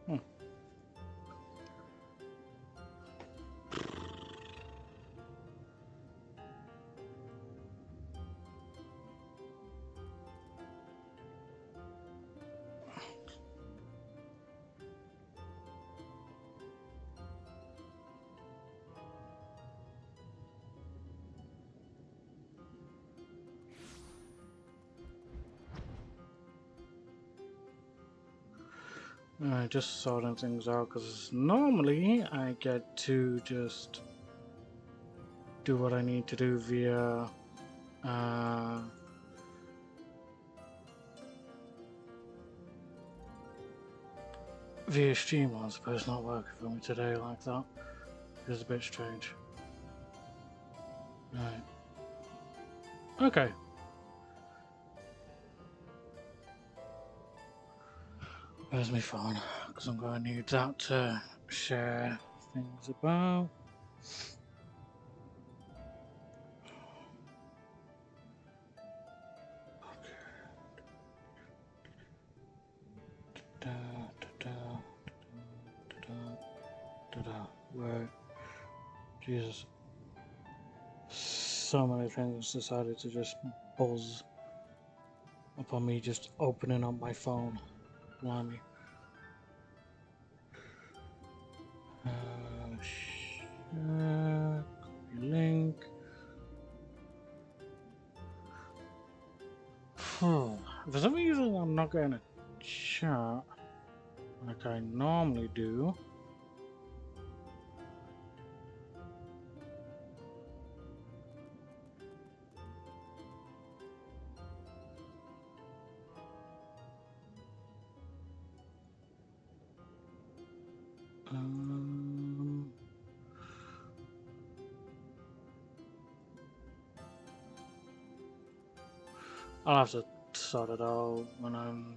Hmm. Just sorting things out because normally I get to just do what I need to do via via Streamlabs, but it's not working for me today like that. It's a bit strange. Right. Okay. Where's my phone? Because I'm going to need that to share things about. Right. Jesus. So many things decided to just buzz upon me just opening up my phone. Blimey. Share, copy link. For some reason, I'm not getting a chat like I normally do. I'll have to sort it out when I'm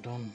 done.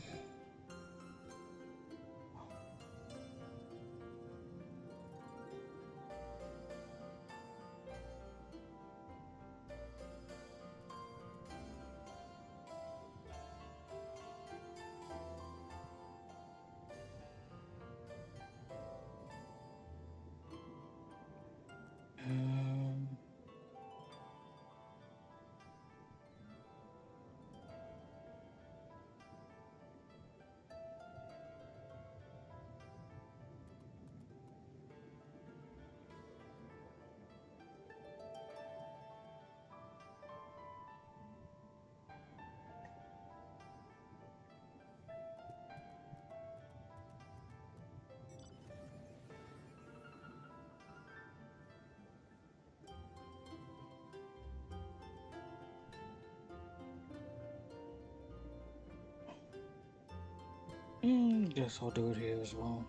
Guess I'll do it here as well.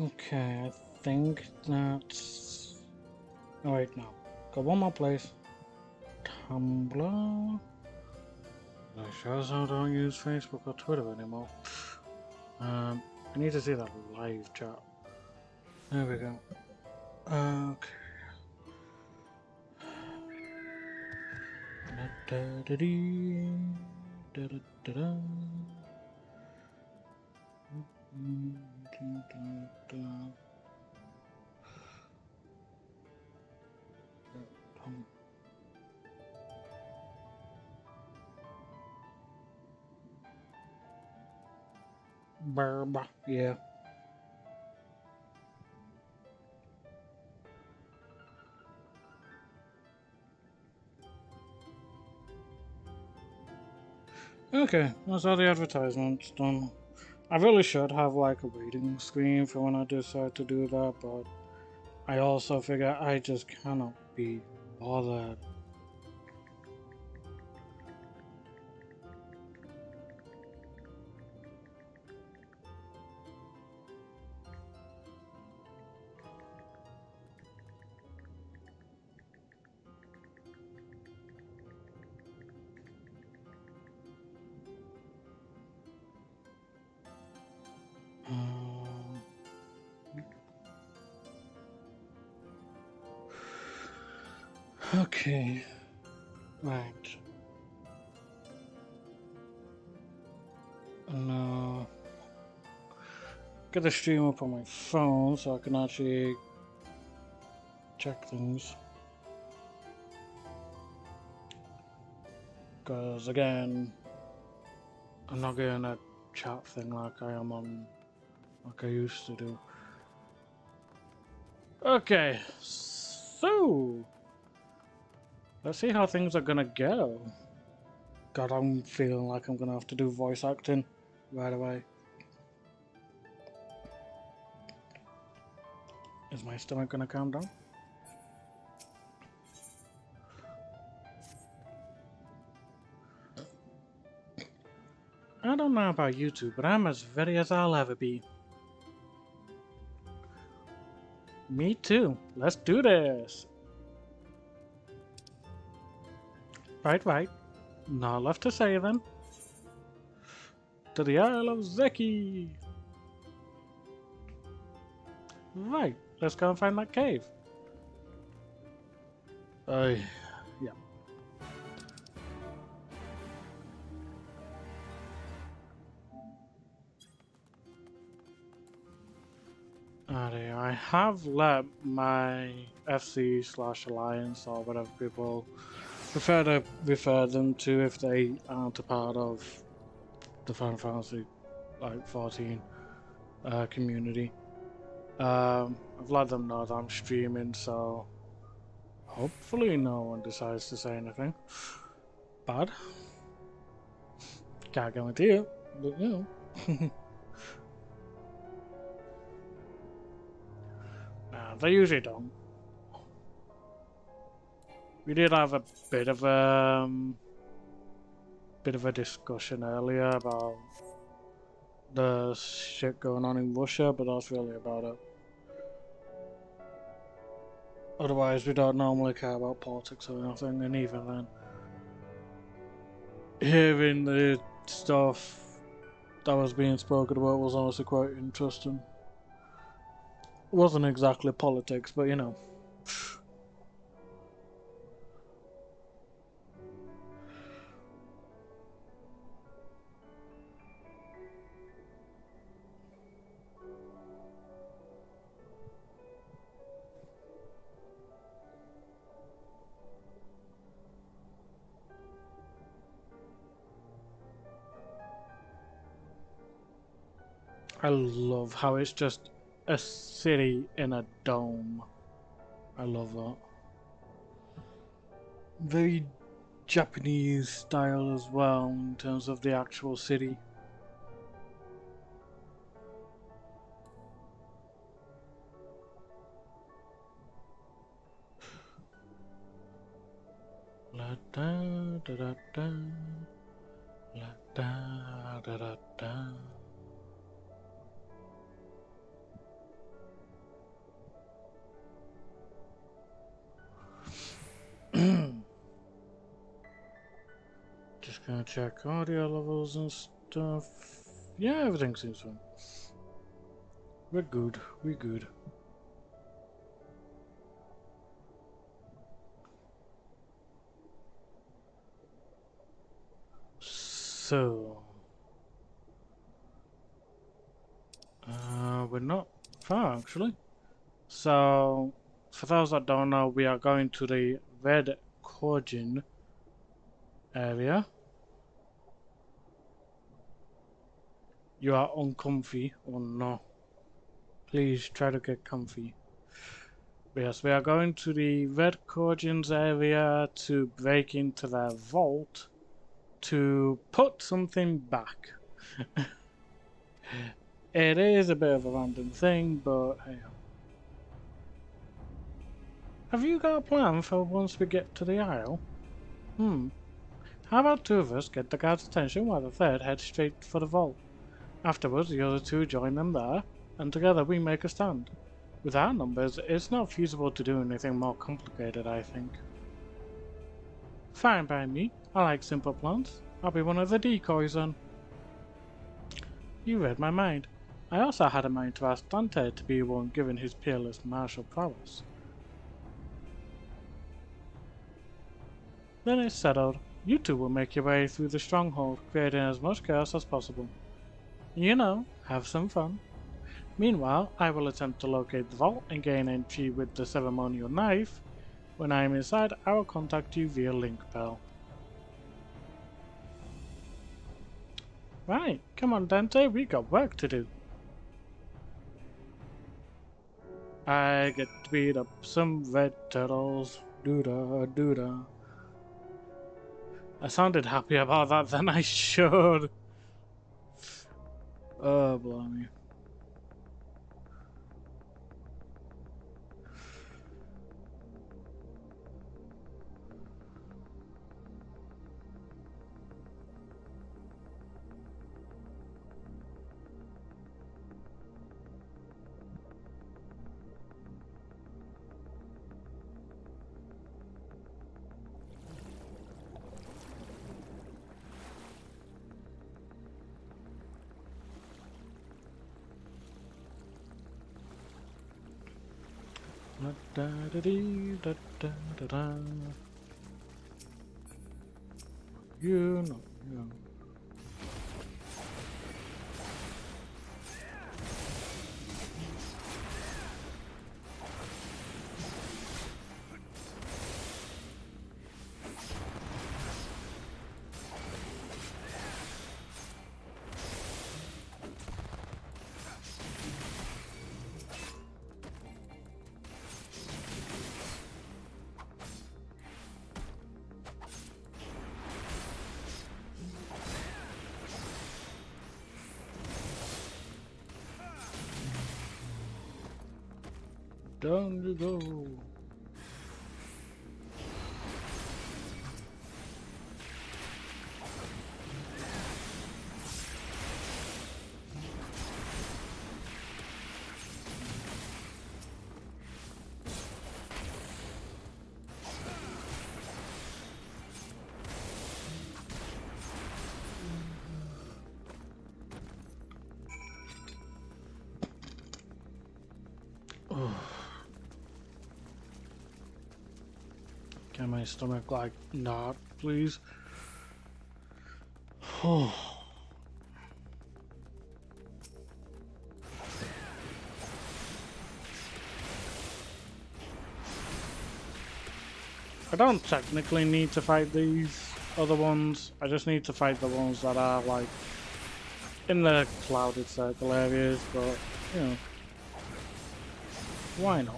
Okay, I think that's... Oh wait, no. Got one more place. Tumblr. I sure as hell don't use Facebook or Twitter anymore. I need to see that live chat. There we go. Okay. Yeah. Okay, that's all the advertisements done. I really should have like a waiting screen for when I decide to do that, but I also figure I just cannot be bothered Okay. Right. And get the stream up on my phone so I can actually check things. Because again, I'm not getting a chat thing like I am on, like I used to do. Okay, so let's see how things are gonna go. God, I'm feeling like I'm gonna have to do voice acting right away. Is my stomach gonna calm down? I don't know about you two, but I'm as ready as I'll ever be. Me too. Let's do this. Right. Not left to say then. To the Isle of Zeki. Right, let's go and find that cave. Yeah. Alright, I have let my FC/Alliance or whatever people prefer to refer them to if they aren't a part of the Final Fantasy like 14 community. I've let them know that I'm streaming, so hopefully no one decides to say anything bad. Can't guarantee it, but you know. Nah, they usually don't. We did have a bit of a discussion earlier about the shit going on in Russia, but that's really about it. Otherwise, we don't normally care about politics or anything, and even then, hearing the stuff that was being spoken about was honestly quite interesting. It wasn't exactly politics, but you know. I love how it's just a city in a dome. I love that. Very Japanese style as well in terms of the actual city. La da da da da. La da da da da. Just gonna check audio levels and stuff. Yeah, everything seems fine. We're good. We're good. So, we're not far actually. So, for those that don't know, we are going to the Red Corgin area. You are uncomfy. Oh no. Please try to get comfy. But yes, we are going to the Red Corgins area to break into their vault to put something back. It is a bit of a random thing, but hey. Have you got a plan for once we get to the Isle? How about two of us get the guard's attention while the third heads straight for the vault? Afterwards, the other two join them there, and together we make a stand. With our numbers, it's not feasible to do anything more complicated, I think. Fine by me. I like simple plans. I'll be one of the decoys then. You read my mind. I also had in mind to ask Dante to be one given his peerless martial prowess. Then it's settled. You two will make your way through the stronghold, creating as much chaos as possible. You know, have some fun. Meanwhile, I will attempt to locate the vault and gain entry with the ceremonial knife. When I am inside, I will contact you via link bell. Right, come on Dante, we got work to do. I get to beat up some red turtles. Doo-da, doo-da. I sounded happy about that than I should. Oh, blimey. Da da da dee, da da da da. You know, you know. Down you go. Can my stomach like not, please? Oh. I don't technically need to fight these other ones. I just need to fight the ones that are like in the clouded circle areas, but you know, why not?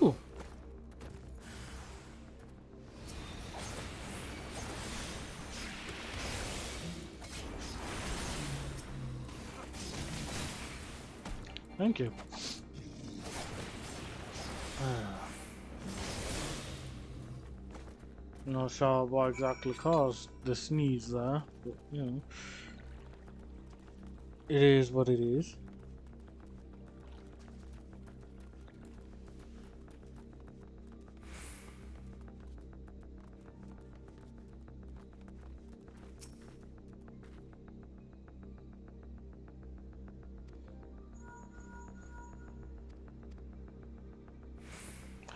Ooh. Thank you. Not sure what exactly caused the sneeze there, but you know, it is what it is.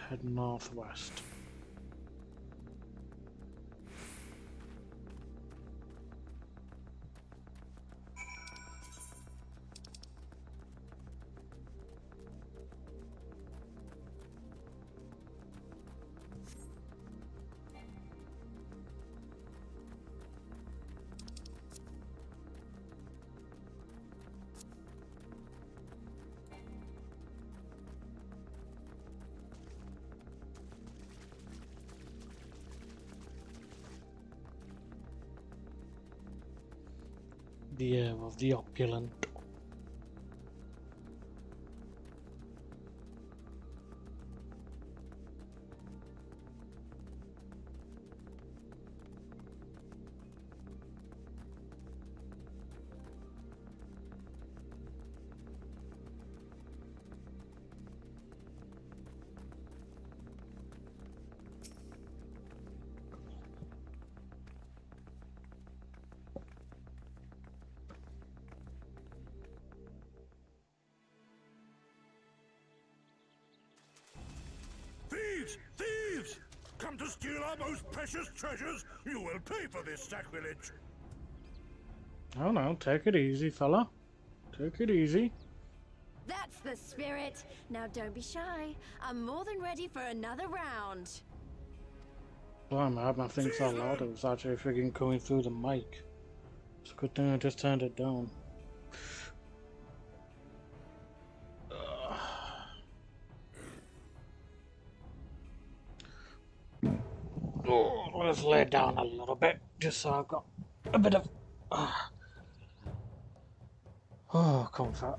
Head northwest. The air of the opulent. Thieves! Thieves! Come to steal our most precious treasures? You will pay for this sacrilege. Oh no, take it easy, fella. Take it easy. That's the spirit. Now don't be shy. I'm more than ready for another round. Blimey, I had my thing so loud it was actually freaking coming through the mic. It's a good thing I just turned it down. Oh, let's lay down a little bit, just so I've got a bit of comfort.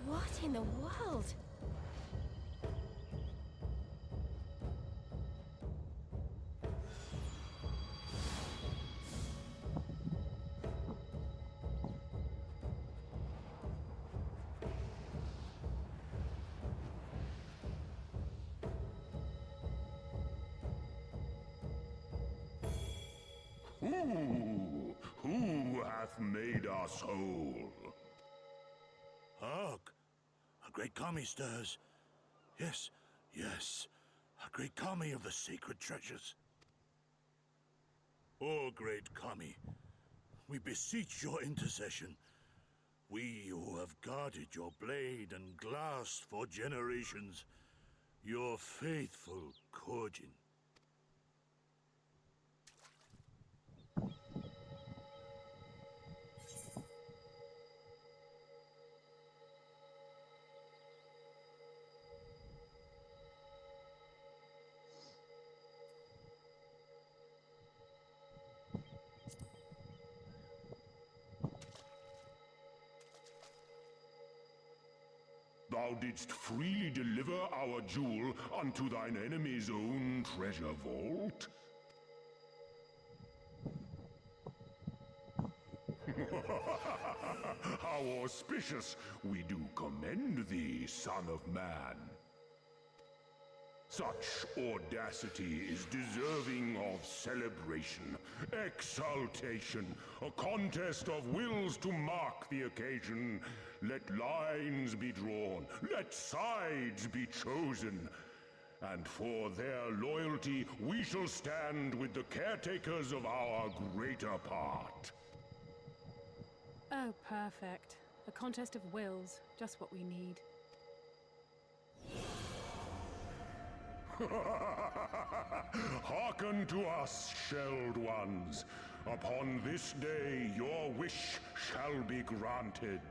What in the world? Who hath made us whole? Hark! A great kami stirs. Yes, yes, a great kami of the sacred treasures. O great kami, we beseech your intercession. We who have guarded your blade and glass for generations, your faithful Kojin. Thou didst freely deliver our jewel unto thine enemy's own treasure vault? How auspicious! We do commend thee, son of man. Such audacity is deserving of celebration, exaltation, a contest of wills to mark the occasion. Let lines be drawn, let sides be chosen, and for their loyalty we shall stand with the caretakers of our greater part. Oh, perfect. A contest of wills, just what we need. Hearken to us, shelled ones. Upon this day your wish shall be granted.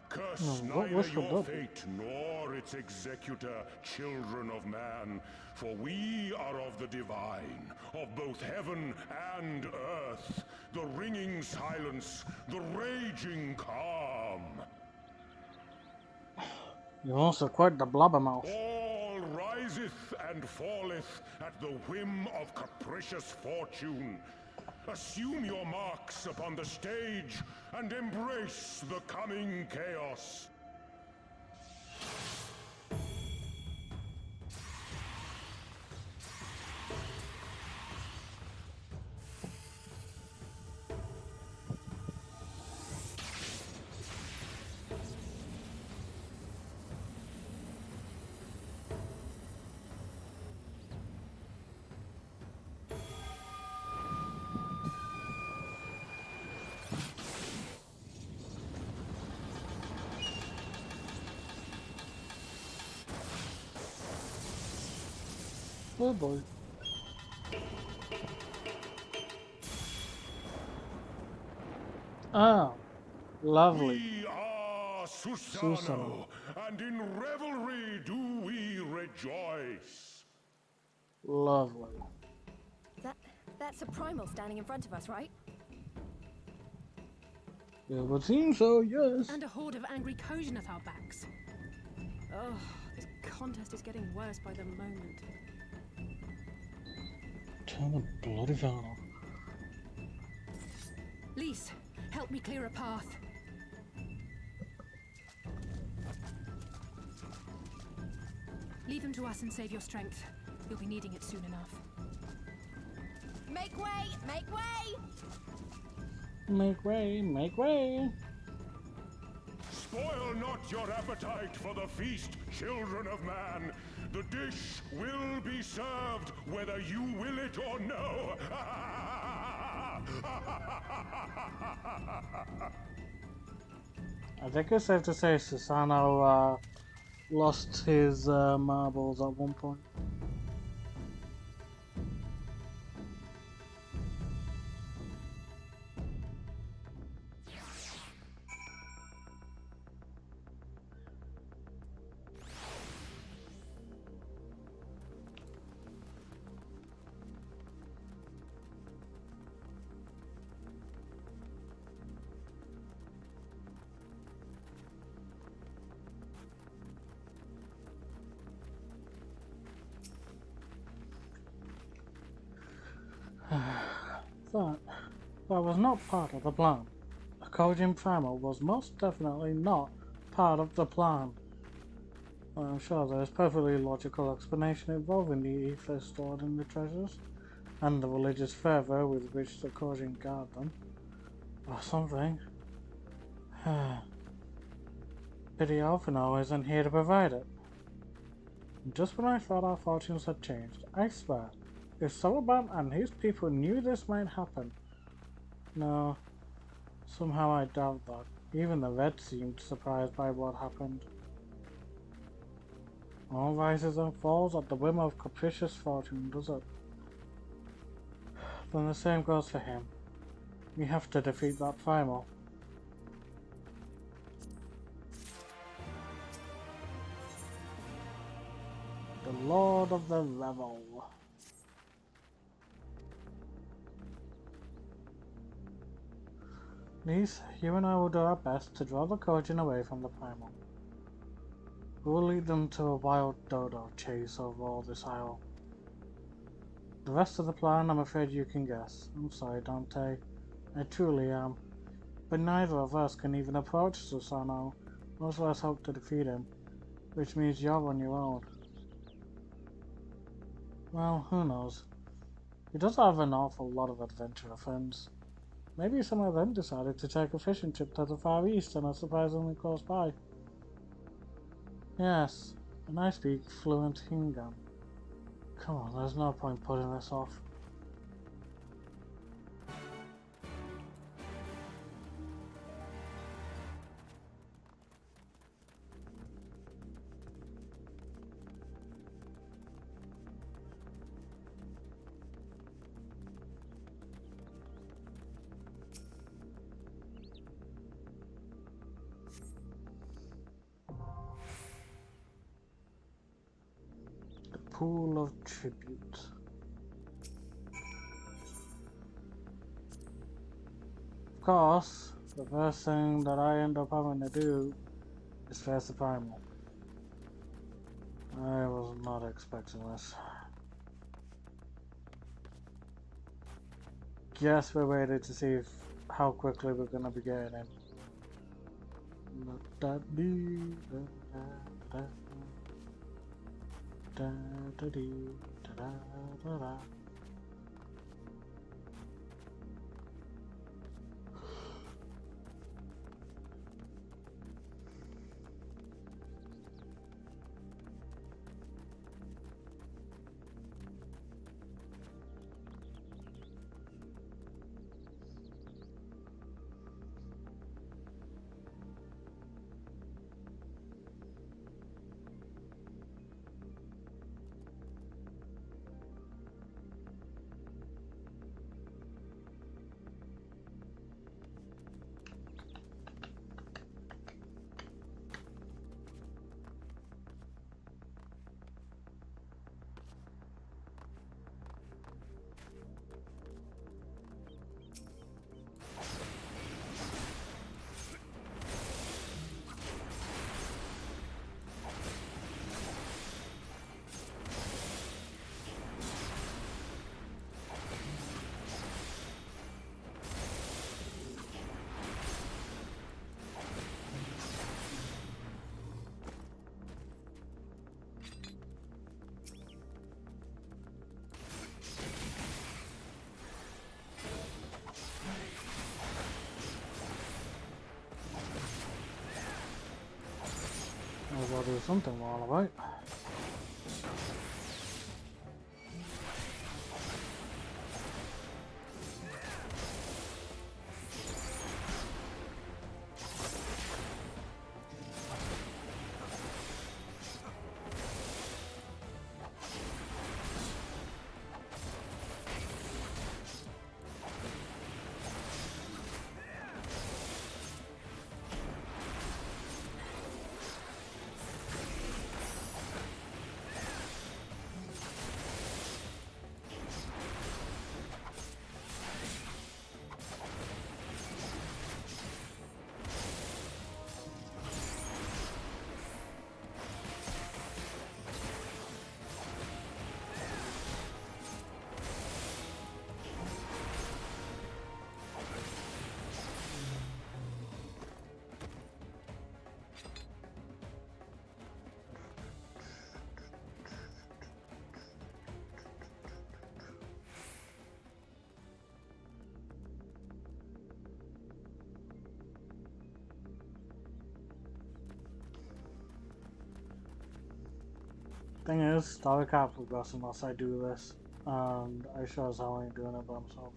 Curse neither your fate nor its executor, children of man, for we are of the divine, of both heaven and earth, the ringing silence, the raging calm. You're also quite the blabbermouth. All riseth and falleth at the whim of capricious fortune. Assume your marks upon the stage and embrace the coming chaos. Oh boy. Ah, lovely. We are Susano, and in revelry do we rejoice. Lovely. That's a primal standing in front of us, right? It would seem so, yes. And a horde of angry Kojin at our backs. Oh, this contest is getting worse by the moment. Turn the bloody valve. Lise, help me clear a path. Leave them to us and save your strength. You'll be needing it soon enough. Make way! Make way! Make way, make way. Spoil not your appetite for the feast, children of man. The dish will be served whether you will it or no. I think it's safe to say Susano lost his marbles at one point. That was not part of the plan. A Kojin primal was most definitely not part of the plan. Well, I'm sure there is perfectly logical explanation involving the ether stored in the treasures, and the religious fervor with which the Kojin guard them, or something. Pity Alphino isn't here to provide it. And just when I thought our fortunes had changed, I swear, if Soloban and his people knew this might happen. No, somehow I doubt that. Even the Reds seemed surprised by what happened. All rises and falls at the whim of capricious fortune, does it? Then the same goes for him. We have to defeat that primal. The Lord of the Revel. Lise, you and I will do our best to draw the Kojin away from the primal. We will lead them to a wild dodo chase over all this isle. The rest of the plan, I'm afraid you can guess. I'm sorry, Dante. I truly am. But neither of us can even approach Susano, much less hope to defeat him, which means you're on your own. Well, who knows? He does have an awful lot of adventurer friends. Maybe some of them decided to take a fishing trip to the Far East and are surprisingly close by. Yes, and I speak fluent Hingan. Come on, there's no point putting this off. Pool of Tribute. Of course, the first thing that I end up having to do is face the primal. I was not expecting this. Guess we waited to see how quickly we're gonna be getting in. Might as well do something while I'm out. Thing is, Star can't progress unless I do this, and I sure as hell ain't doing it by myself.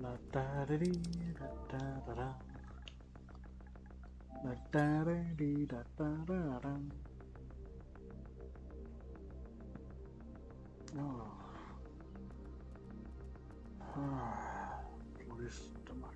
Da da da dee da da da da. Da da da dee da da da da. Oh. Bloody stomach.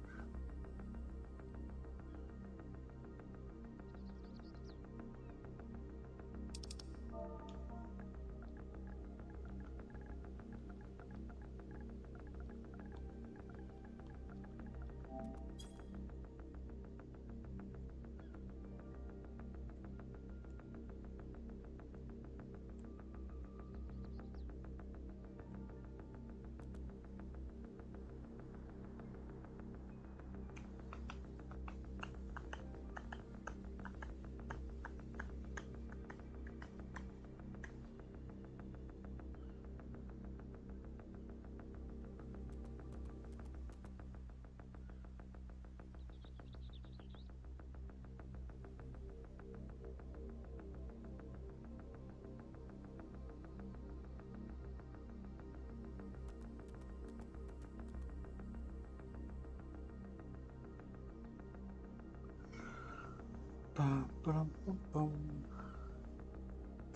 Bum, bum, bum, bum.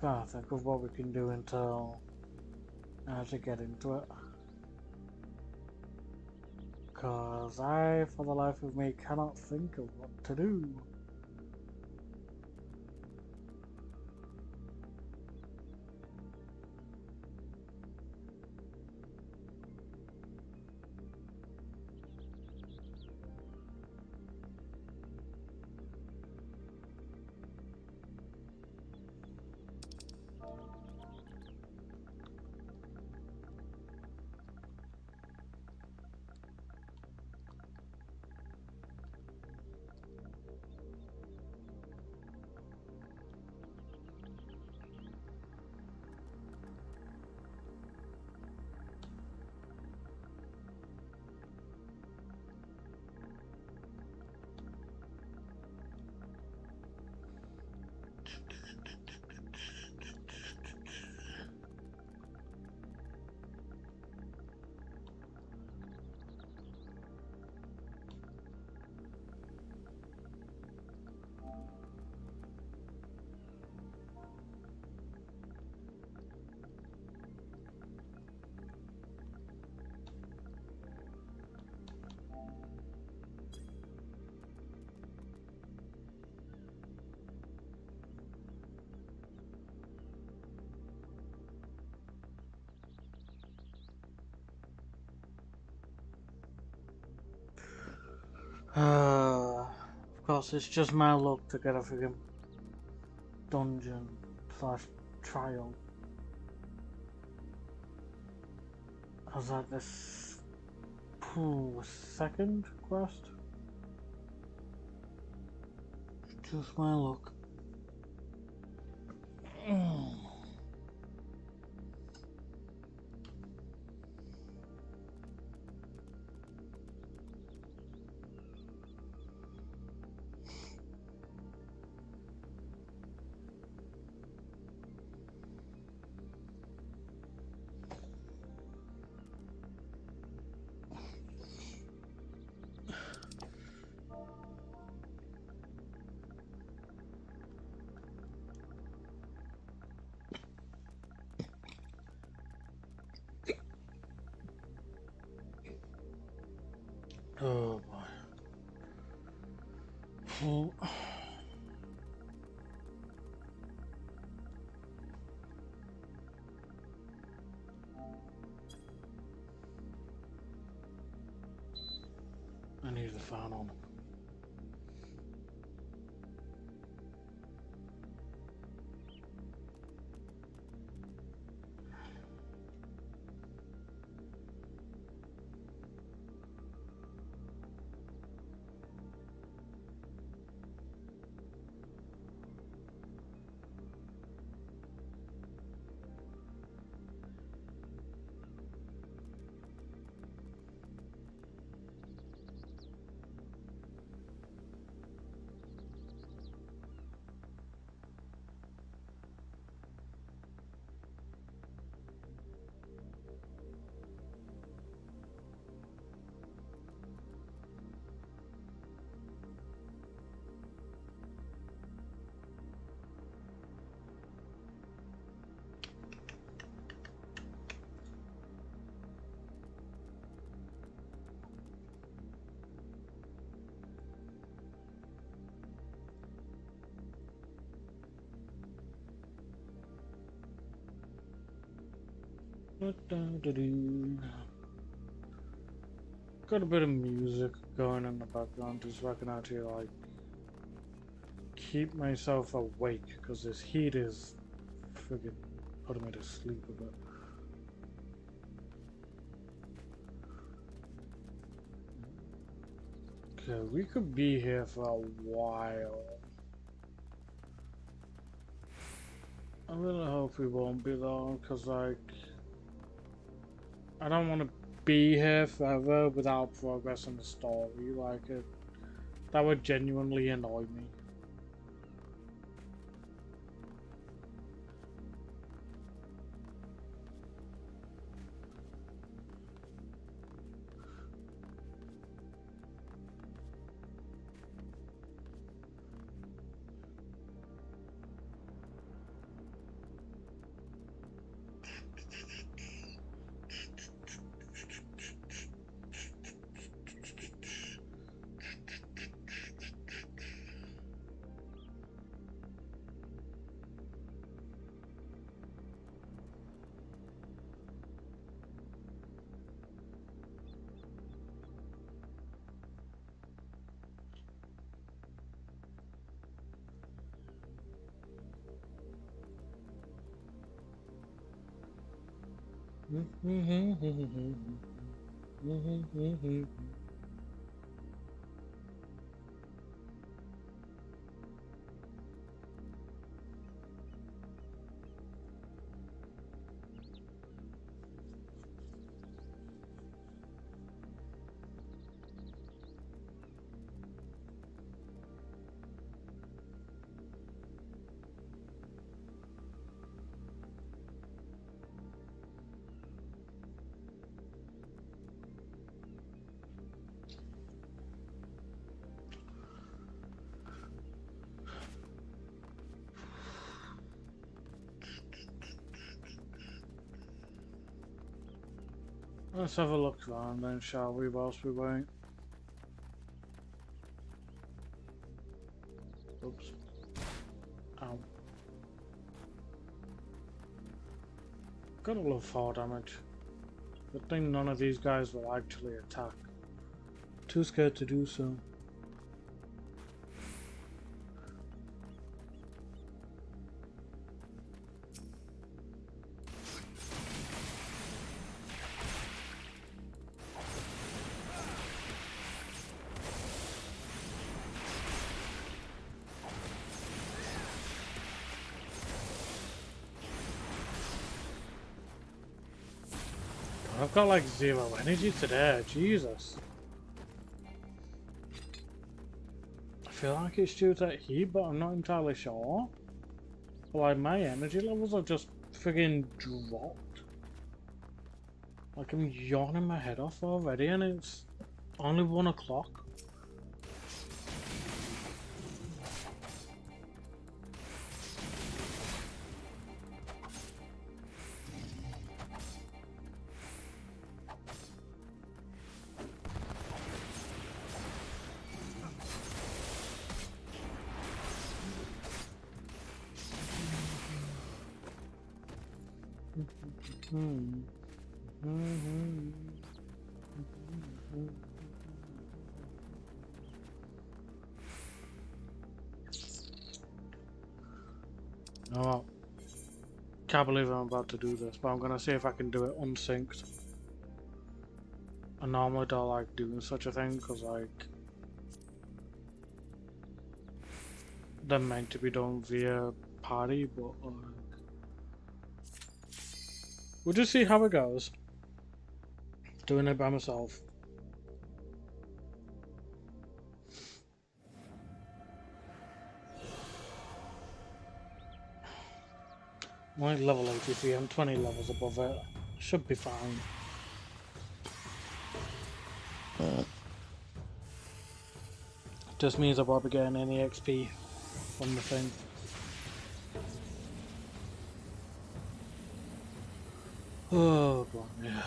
Trying to think of what we can do until I actually get into it. Cause I, for the life of me, cannot think of what to do. Of course, it's just my luck to get a freaking dungeon slash trial. I was at this second quest. It's just my luck. Oh boy. I need the fan on. Got a bit of music going in the background just so I can actually like keep myself awake because this heat is friggin' putting me to sleep a bit. Okay, we could be here for a while. I really hope we won't be long because like I don't want to be here forever without progress in the story. Like that would genuinely annoy me. Let's have a look around then, shall we, whilst we wait? Oops. Ow. Gotta love 4 damage. Good thing none of these guys will actually attack. Too scared to do so. I've got like 0 energy today, Jesus. I feel like it's due to heat, but I'm not entirely sure. But like my energy levels have just friggin' dropped. Like I'm yawning my head off already and it's only 1 o'clock. Oh, can't believe I'm about to do this, but I'm gonna see if I can do it unsynced. I normally don't like doing such a thing because like they're meant to be done via party, but we'll just see how it goes. Doing it by myself. I'm only level 83, I'm 20 levels above it. Should be fine. Just means I won't be getting any XP from the thing. Oh, God, yeah.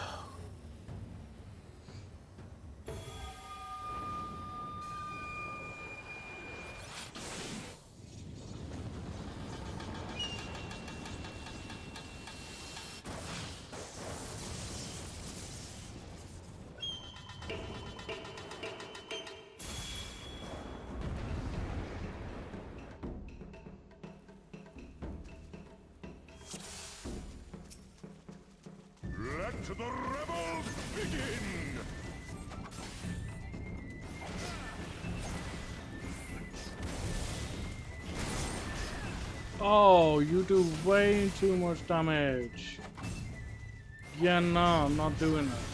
Let the rebels begin! Oh, you do way too much damage. Yeah, no, I'm not doing this.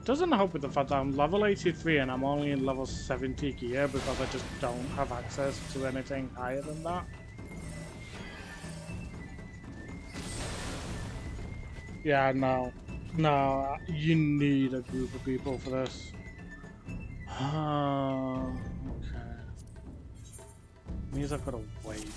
Doesn't help with the fact that I'm level 83 and I'm only in level 70 gear because I just don't have access to anything higher than that. Yeah, no. No, you need a group of people for this. Okay. Means I've got to wait.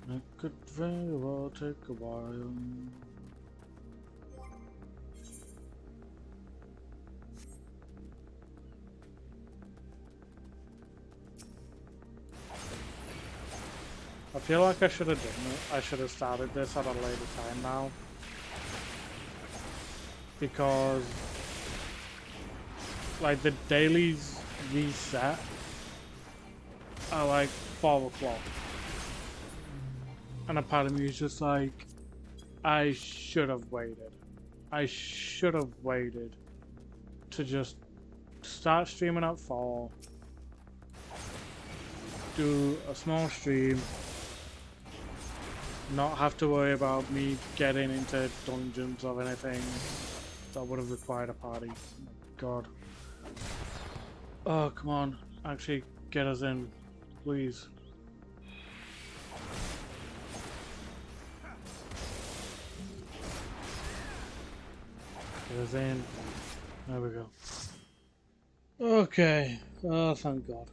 It could very well take a while. I feel like I should have done it. I should have started this at a later time now. Because like the dailies reset at like 4 o'clock. And a part of me is just like, I should have waited. I should have waited to just start streaming at 4. Do a small stream. Not have to worry about me getting into dungeons or anything that would have required a party. Oh my God. Oh, come on. Actually, get us in, please. Get us in. There we go. Okay. Oh, thank God.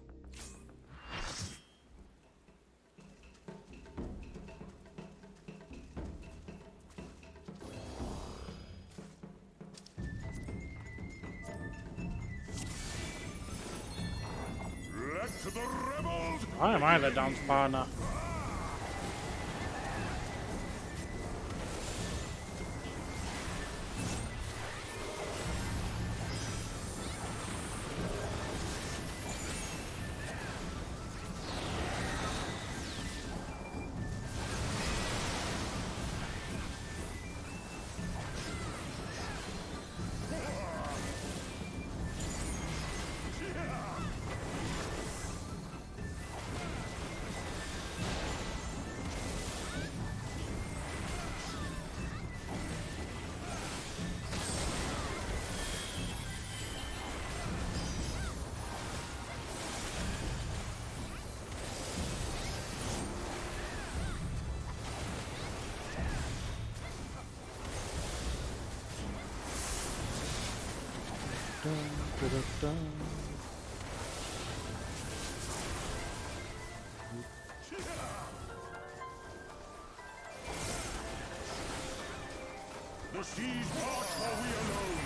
Let the rebels Why am I the dance partner? The seas part, for we alone.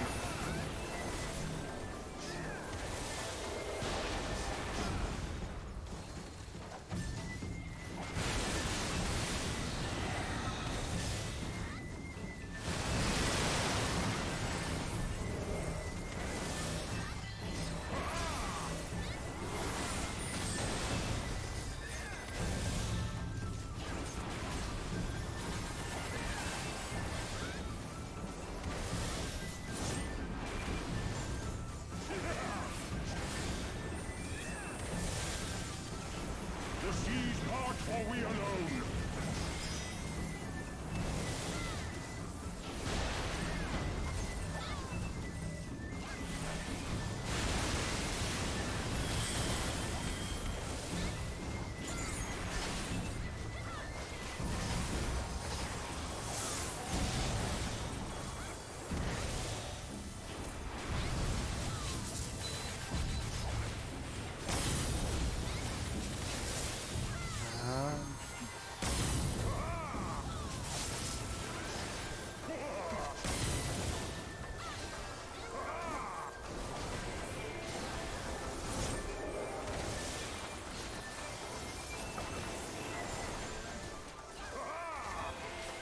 The seas part, for we alone.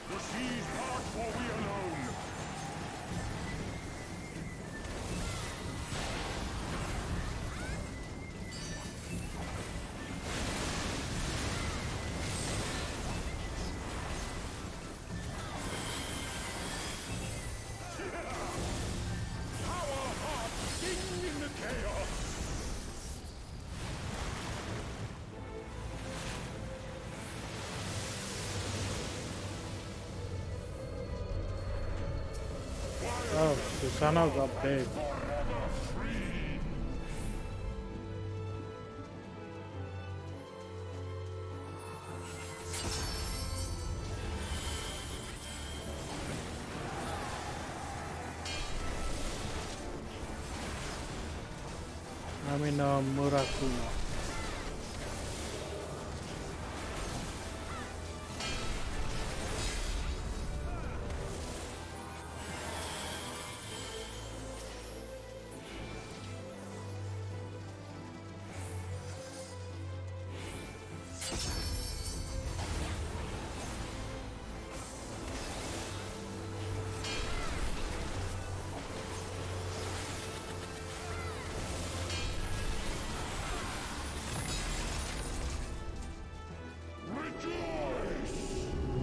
The seas part, for we alone. Our hearts sing in the chaos. Oh, Susano got big. Forever free. I mean, Murakumo.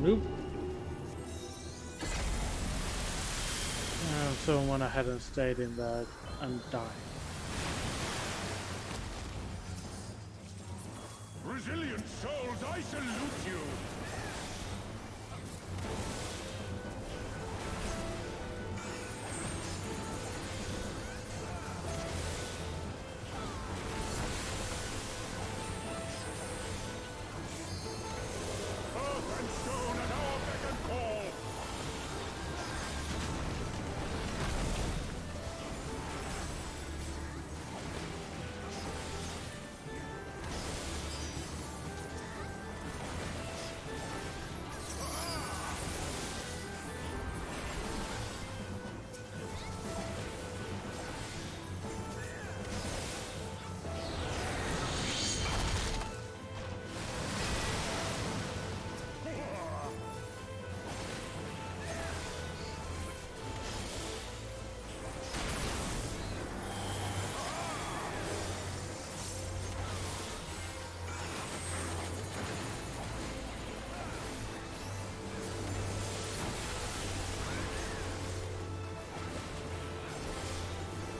Nope. Someone went ahead and stayed in there and died. Resilient souls, I salute you. Earth and stone at our beck and call.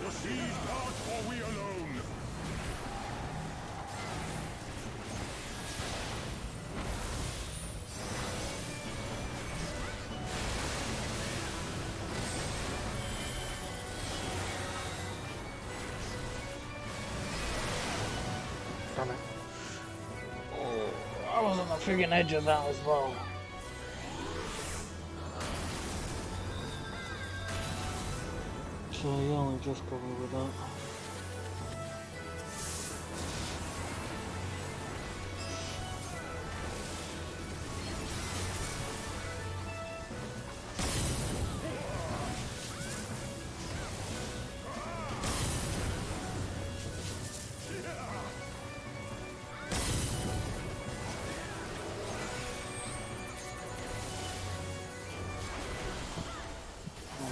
The seas part, for we alone. Damn it. Oh, I was on the friggin' edge of that as well. So you only just covered with that.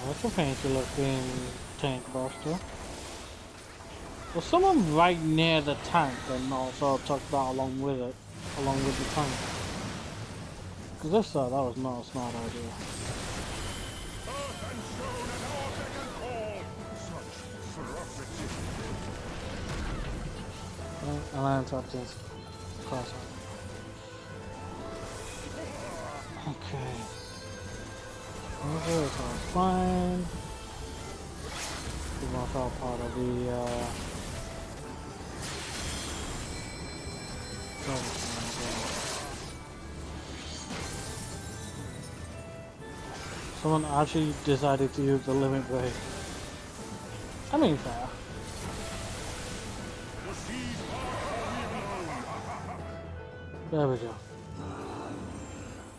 That's a fancy looking tank buster. Was someone right near the tank and also took that along with it, along with the tank? Because if so, that was not a smart idea. Alliance Captain's cross. Okay. Okay, so it's fine. We want all part of the someone actually decided to use the limit break. I mean, fair. There we go.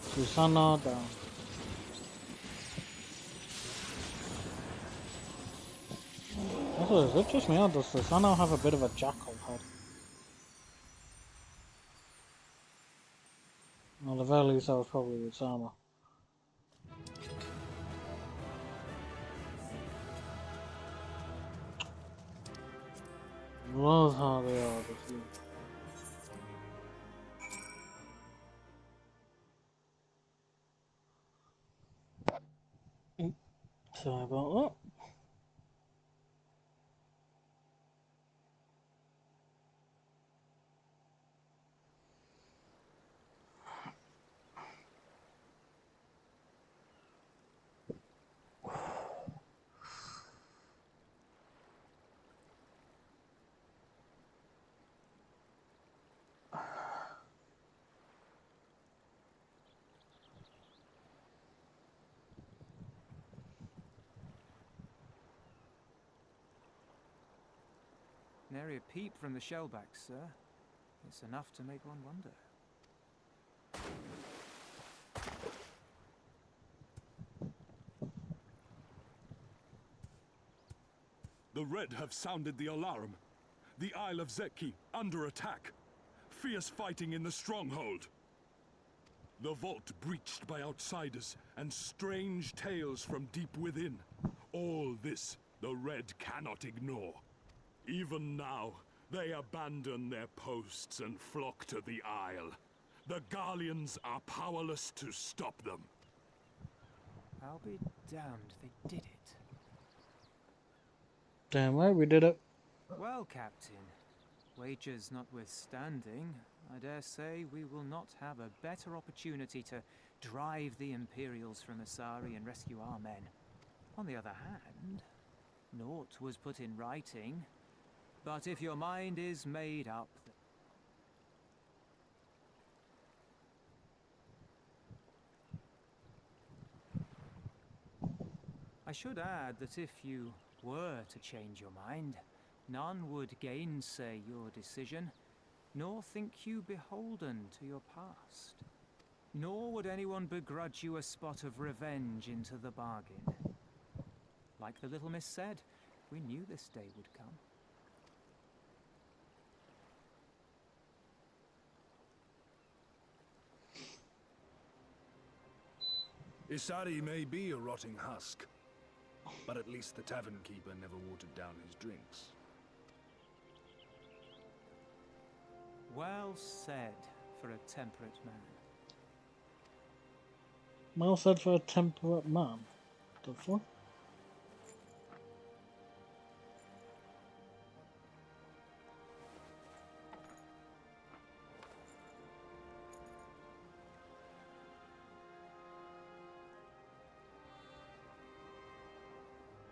Susana down. Also, is it just me or does Susana have a bit of a jackal head? Well, the very least that was probably its armor. Love how they are this year. Sorry about that. Nary a peep from the shellbacks, sir. It's enough to make one wonder. The Red have sounded the alarm. The Isle of Zeki under attack. Fierce fighting in the stronghold. The vault breached by outsiders and strange tales from deep within. All this the Red cannot ignore. Even now, they abandon their posts and flock to the Isle. The Garleans are powerless to stop them. I'll be damned they did it. Damn right, we did it. Well, Captain, wagers notwithstanding, I dare say we will not have a better opportunity to drive the Imperials from Asari and rescue our men. On the other hand, naught was put in writing, but if your mind is made up... I should add that if you were to change your mind, none would gainsay your decision, nor think you beholden to your past. Nor would anyone begrudge you a spot of revenge into the bargain. Like the little miss said, we knew this day would come. Isari may be a rotting husk, but at least the tavern keeper never watered down his drinks. Well said for a temperate man. Well said for a temperate man. The fuck?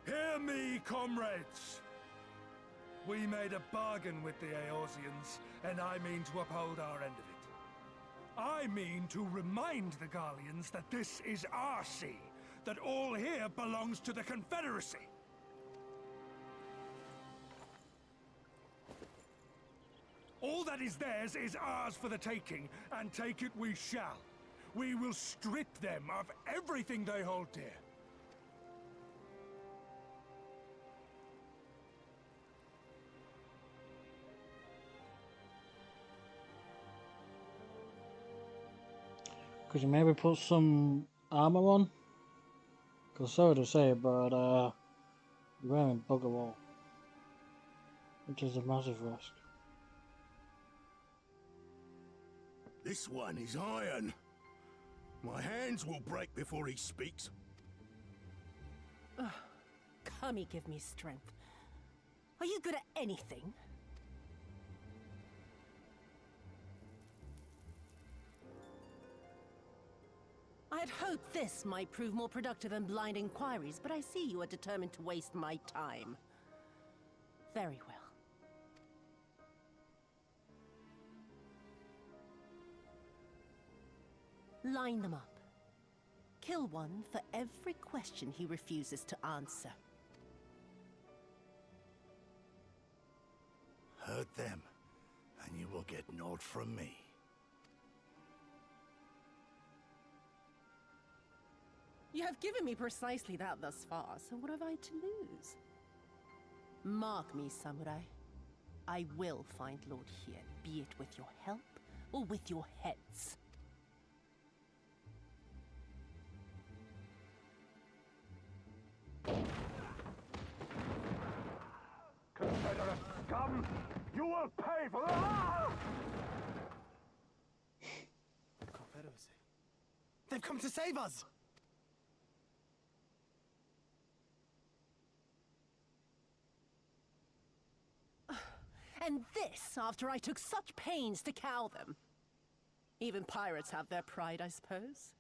Hear me, comrades! We made a bargain with the Eorzeans, and I mean to uphold our end of it. I mean to remind the Garleans that this is our sea, that all here belongs to the Confederacy. All that is theirs is ours for the taking, and take it we shall. We will strip them of everything they hold dear. Could you maybe put some armor on? Because sorry to say, but you're wearing bugger all, which is a massive risk. This one is iron. My hands will break before he speaks. Kami, give me strength. Are you good at anything? I had hoped this might prove more productive than blind inquiries, but I see you are determined to waste my time. Very well. Line them up. Kill one for every question he refuses to answer. Hurt them, and you will get naught from me. You have given me precisely that thus far, so what have I to lose? Mark me, samurai. I will find Lord here, be it with your help or with your heads. Confederate scum! You will pay for that! Confederacy. They've come to save us! And this after I took such pains to cow them. Even pirates have their pride, I suppose.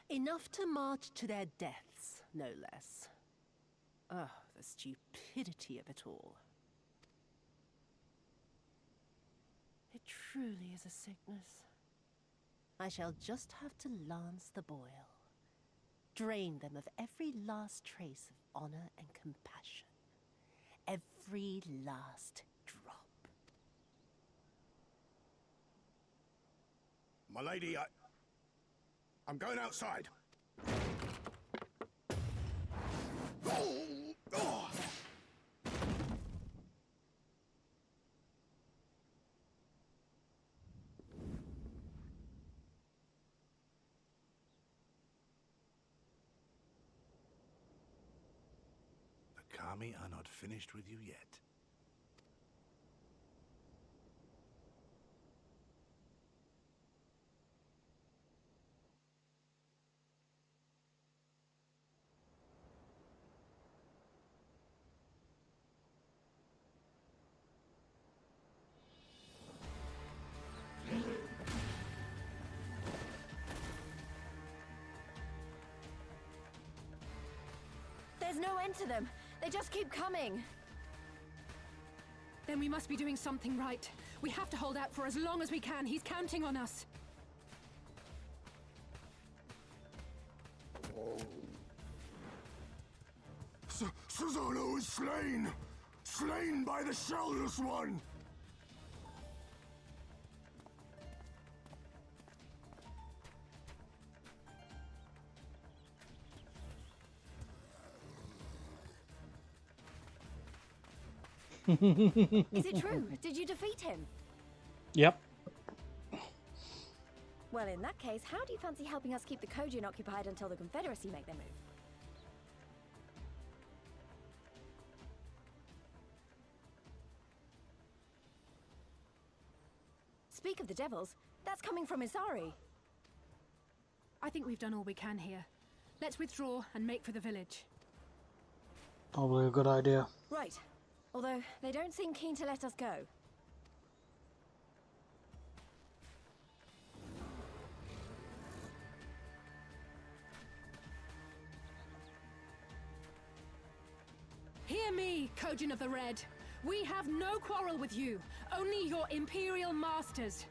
Enough to march to their deaths, no less. Oh, the stupidity of it all. It truly is a sickness. I shall just have to lance the boil. Drain them of every last trace of honor and compassion. Every last drop. My lady, I'm going outside. The Kami are not finished with you yet. There's no end to them. They just keep coming. Then we must be doing something right. We have to hold out for as long as we can. He's counting on us. Susanoo is slain! Slain by the Shellless One! Is it true? Did you defeat him? Yep. Well, in that case, how do you fancy helping us keep the Kojin occupied until the Confederacy make their move? Speak of the devils, that's coming from Isari. I think we've done all we can here. Let's withdraw and make for the village. Probably a good idea. Right. Although, they don't seem keen to let us go. Hear me, Kojin of the Red. We have no quarrel with you, only your Imperial masters.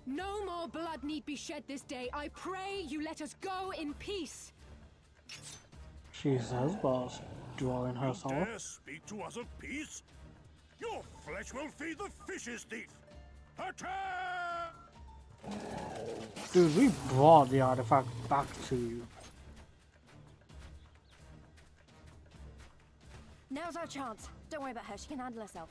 No more blood need be shed this day. I pray you let us go in peace. Jesus, boss. drawing her You soul. dare speak to us of peace? Your flesh will feed the fishes, thief! Attack! Dude, we brought the artifact back to you. Now's our chance. Don't worry about her. She can handle herself.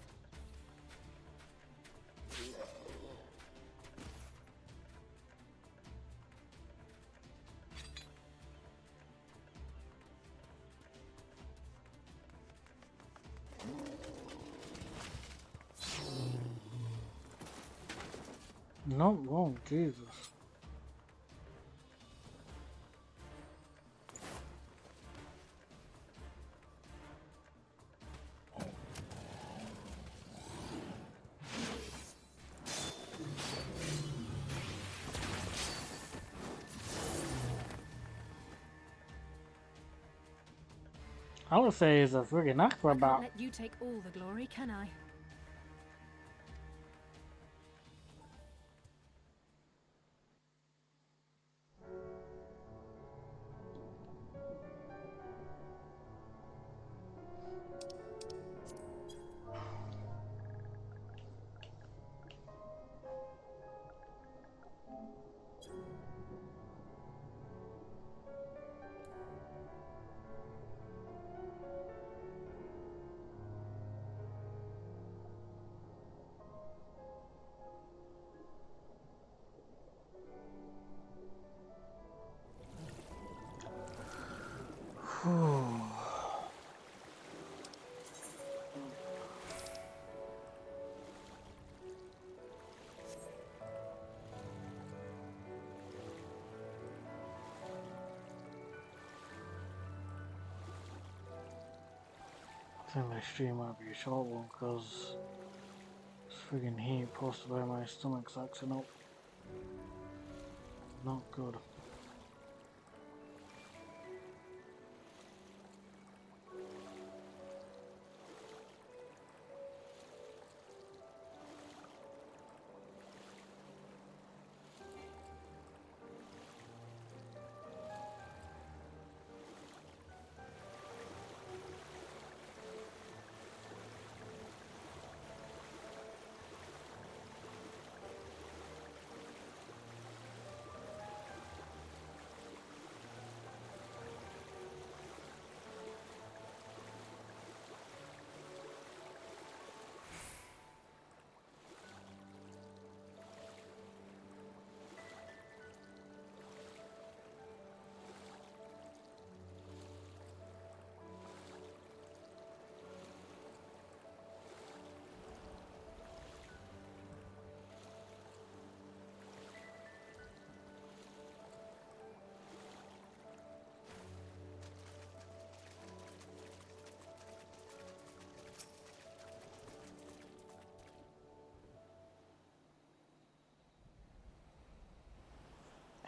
Not wrong, Jesus. I would say he's a friggin' I can't acrobat. let you take all the glory, can I? I think the stream might be a short one because this friggin' heat posted by my stomach's acting up. Not good.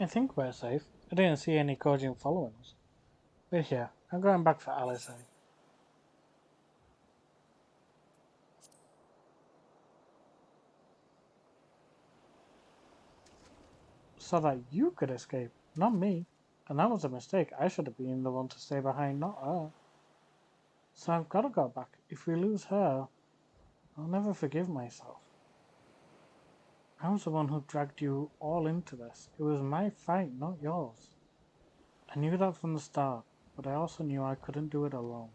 I think we're safe. I didn't see any Kojin following us. Wait here. I'm going back for Alice. So that you could escape, not me. And that was a mistake. I should have been the one to stay behind, not her. So I've got to go back. If we lose her, I'll never forgive myself. I was the one who dragged you all into this. It was my fight, not yours. I knew that from the start, but I also knew I couldn't do it alone.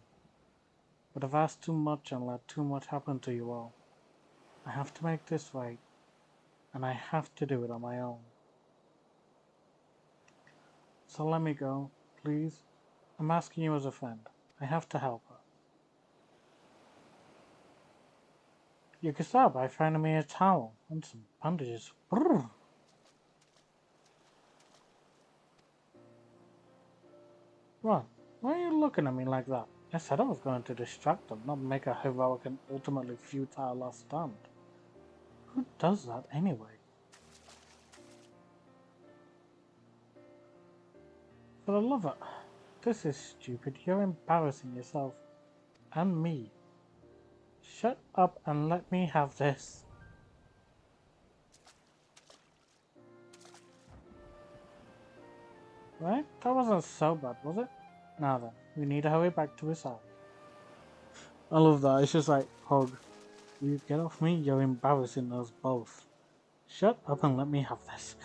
But I've asked too much and let too much happen to you all. I have to make this right, and I have to do it on my own. So let me go, please. I'm asking you as a friend. I have to help her. You can start by finding me a towel and some bandages. Brrr. What? Why are you looking at me like that? I said I was going to distract them, not make a heroic and ultimately futile last stand. Who does that anyway? For the love of... This is stupid. You're embarrassing yourself. And me. Shut up and let me have this. Right? That wasn't so bad, was it? Now then, we need to hurry back to his side. I love that. It's just like, Hog, will you get off me? You're embarrassing us both. Shut up and let me have this.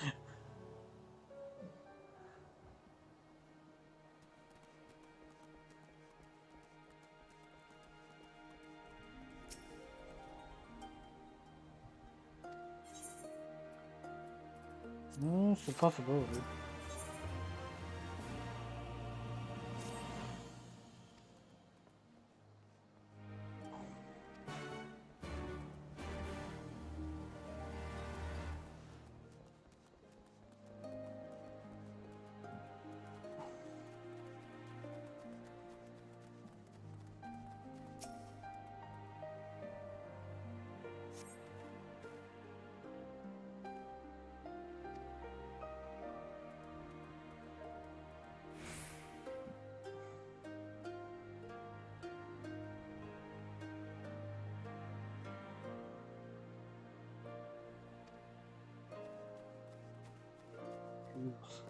It's a possibility. Jesus.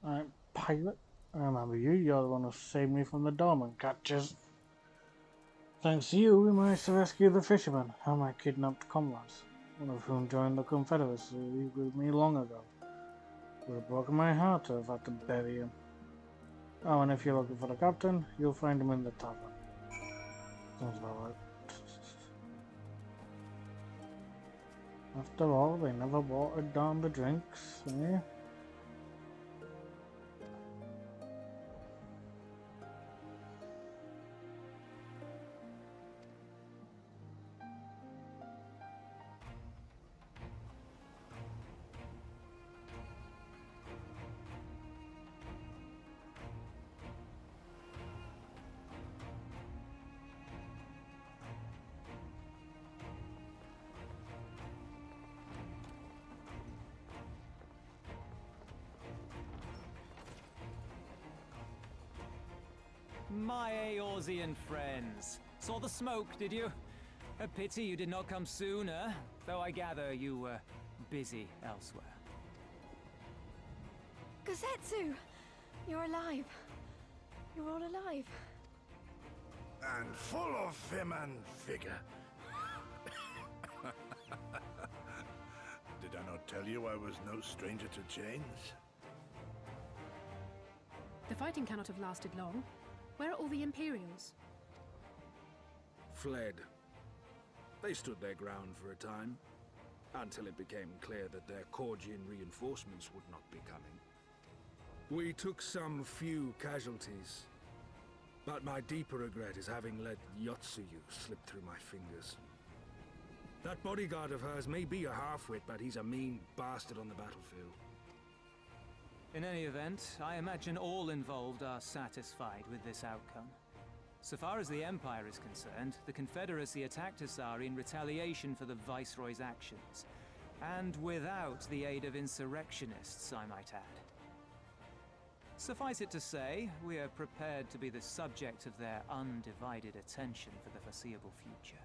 Alright, pirate. I remember you. You're the one who saved me from the dormant catchers. Thanks to you, we managed to rescue the fisherman and my kidnapped comrades, one of whom joined the Confederacy with me long ago. It would have broken my heart to have had to bury him. Oh, and if you're looking for the captain, you'll find him in the tavern. Sounds about right. After all, they never watered down the drinks, eh? My Eorzean friends. Saw the smoke, did you? A pity you did not come sooner, though I gather you were busy elsewhere. Gazetsu! You're alive. You're all alive. And full of vim and vigor. Did I not tell you I was no stranger to chains? The fighting cannot have lasted long. Where are all the Imperials? Fled. They stood their ground for a time, until it became clear that their Korgian reinforcements would not be coming. We took some few casualties, but my deeper regret is having let Yotsuyu slip through my fingers. That bodyguard of hers may be a half-wit, but he's a mean bastard on the battlefield. In any event, I imagine all involved are satisfied with this outcome. So far as the Empire is concerned, the Confederacy attacked Asari in retaliation for the Viceroy's actions, and without the aid of insurrectionists, I might add. Suffice it to say, we are prepared to be the subject of their undivided attention for the foreseeable future.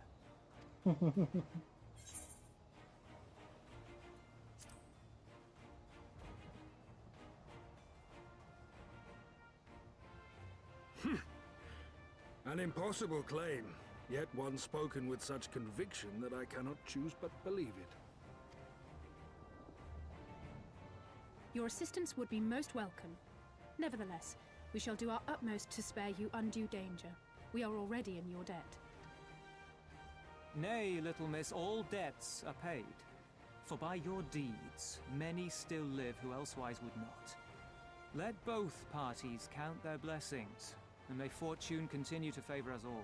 An impossible claim, yet one spoken with such conviction that I cannot choose but believe it. Your assistance would be most welcome. Nevertheless, we shall do our utmost to spare you undue danger. We are already in your debt. Nay, little miss, all debts are paid. For by your deeds, many still live who elsewise would not. Let both parties count their blessings, and may fortune continue to favor us all.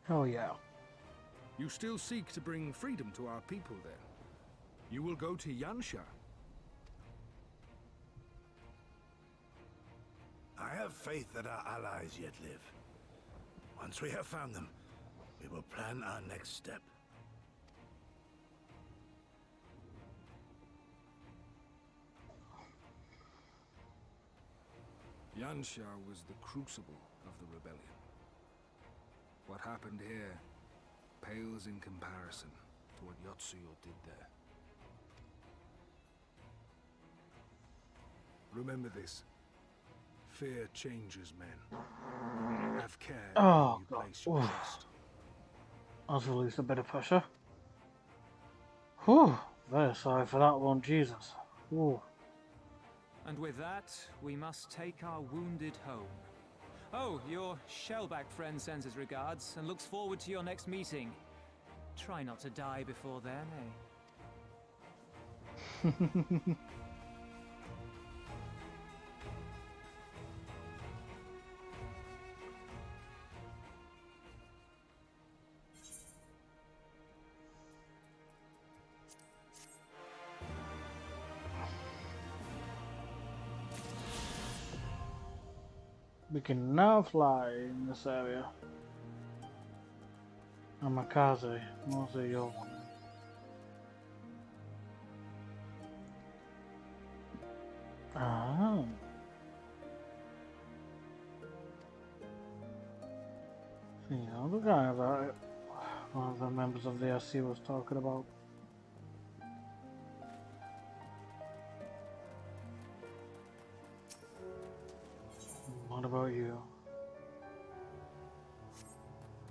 Hell yeah. You still seek to bring freedom to our people, then? You will go to Yansha. I have faith that our allies yet live. Once we have found them, we will plan our next step. Yansha was the crucible of the rebellion. What happened here pales in comparison to what Yotsuyo did there. Remember this. Fear changes men. Have care Oh, you God. place your trust. That's released a bit of pressure. Whew. Very sorry for that one, Jesus. Whew. And with that, we must take our wounded home. Oh, your shellback friend sends his regards and looks forward to your next meeting. Try not to die before then, eh? We can now fly in this area. Amakaze, Moseyo. Ah. The other guy that one of the members of the SC was talking about. What about you?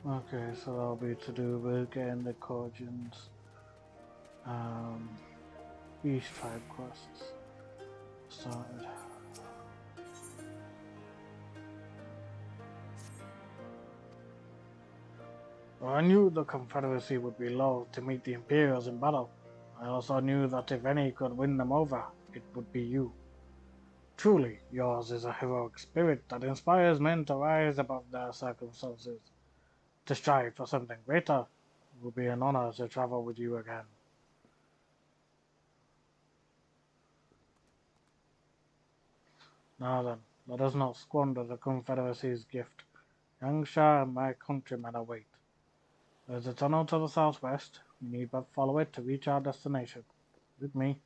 Okay, so that'll be to do with getting the Korjin's East Tribe quests started. Well, I knew the Confederacy would be loath to meet the Imperials in battle. I also knew that if any could win them over, it would be you. Truly, yours is a heroic spirit that inspires men to rise above their circumstances. To strive for something greater. It will be an honor to travel with you again. Now then, let us not squander the Confederacy's gift. Yangsha and my countrymen await. There is a tunnel to the southwest. We need but follow it to reach our destination. With me.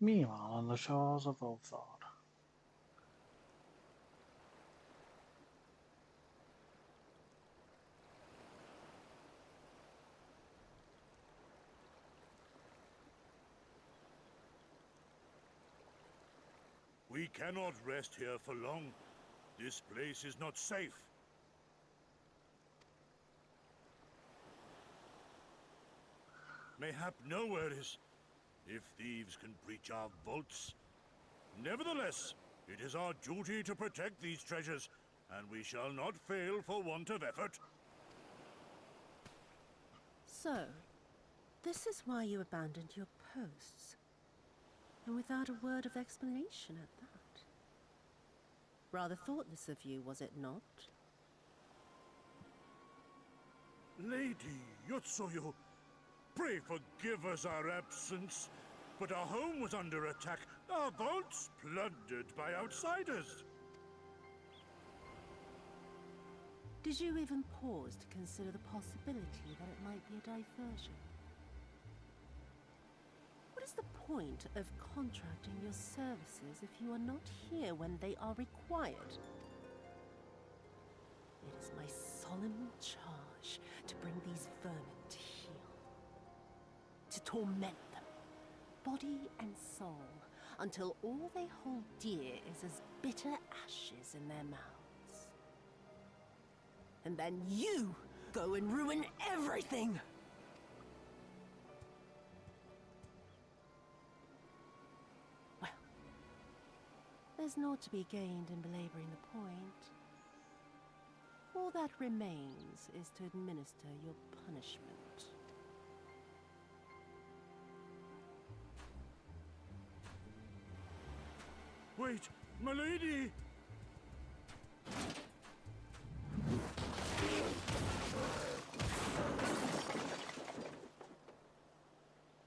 Meanwhile, on the shores of Ulthord. We cannot rest here for long. This place is not safe. Mayhap nowhere is, if thieves can breach our vaults. Nevertheless, it is our duty to protect these treasures, and we shall not fail for want of effort. So, this is why you abandoned your posts. And without a word of explanation at that. Rather thoughtless of you, was it not? Lady Yotsuyo, pray forgive us our absence, but our home was under attack, our vaults plundered by outsiders. Did you even pause to consider the possibility that it might be a diversion? What is the point of contracting your services if you are not here when they are required? It is my solemn charge to bring these vermin to heel. To torment them, body and soul, until all they hold dear is as bitter ashes in their mouths. And then you go and ruin everything! Well, there's naught to be gained in belaboring the point. All that remains is to administer your punishment. Wait, my lady!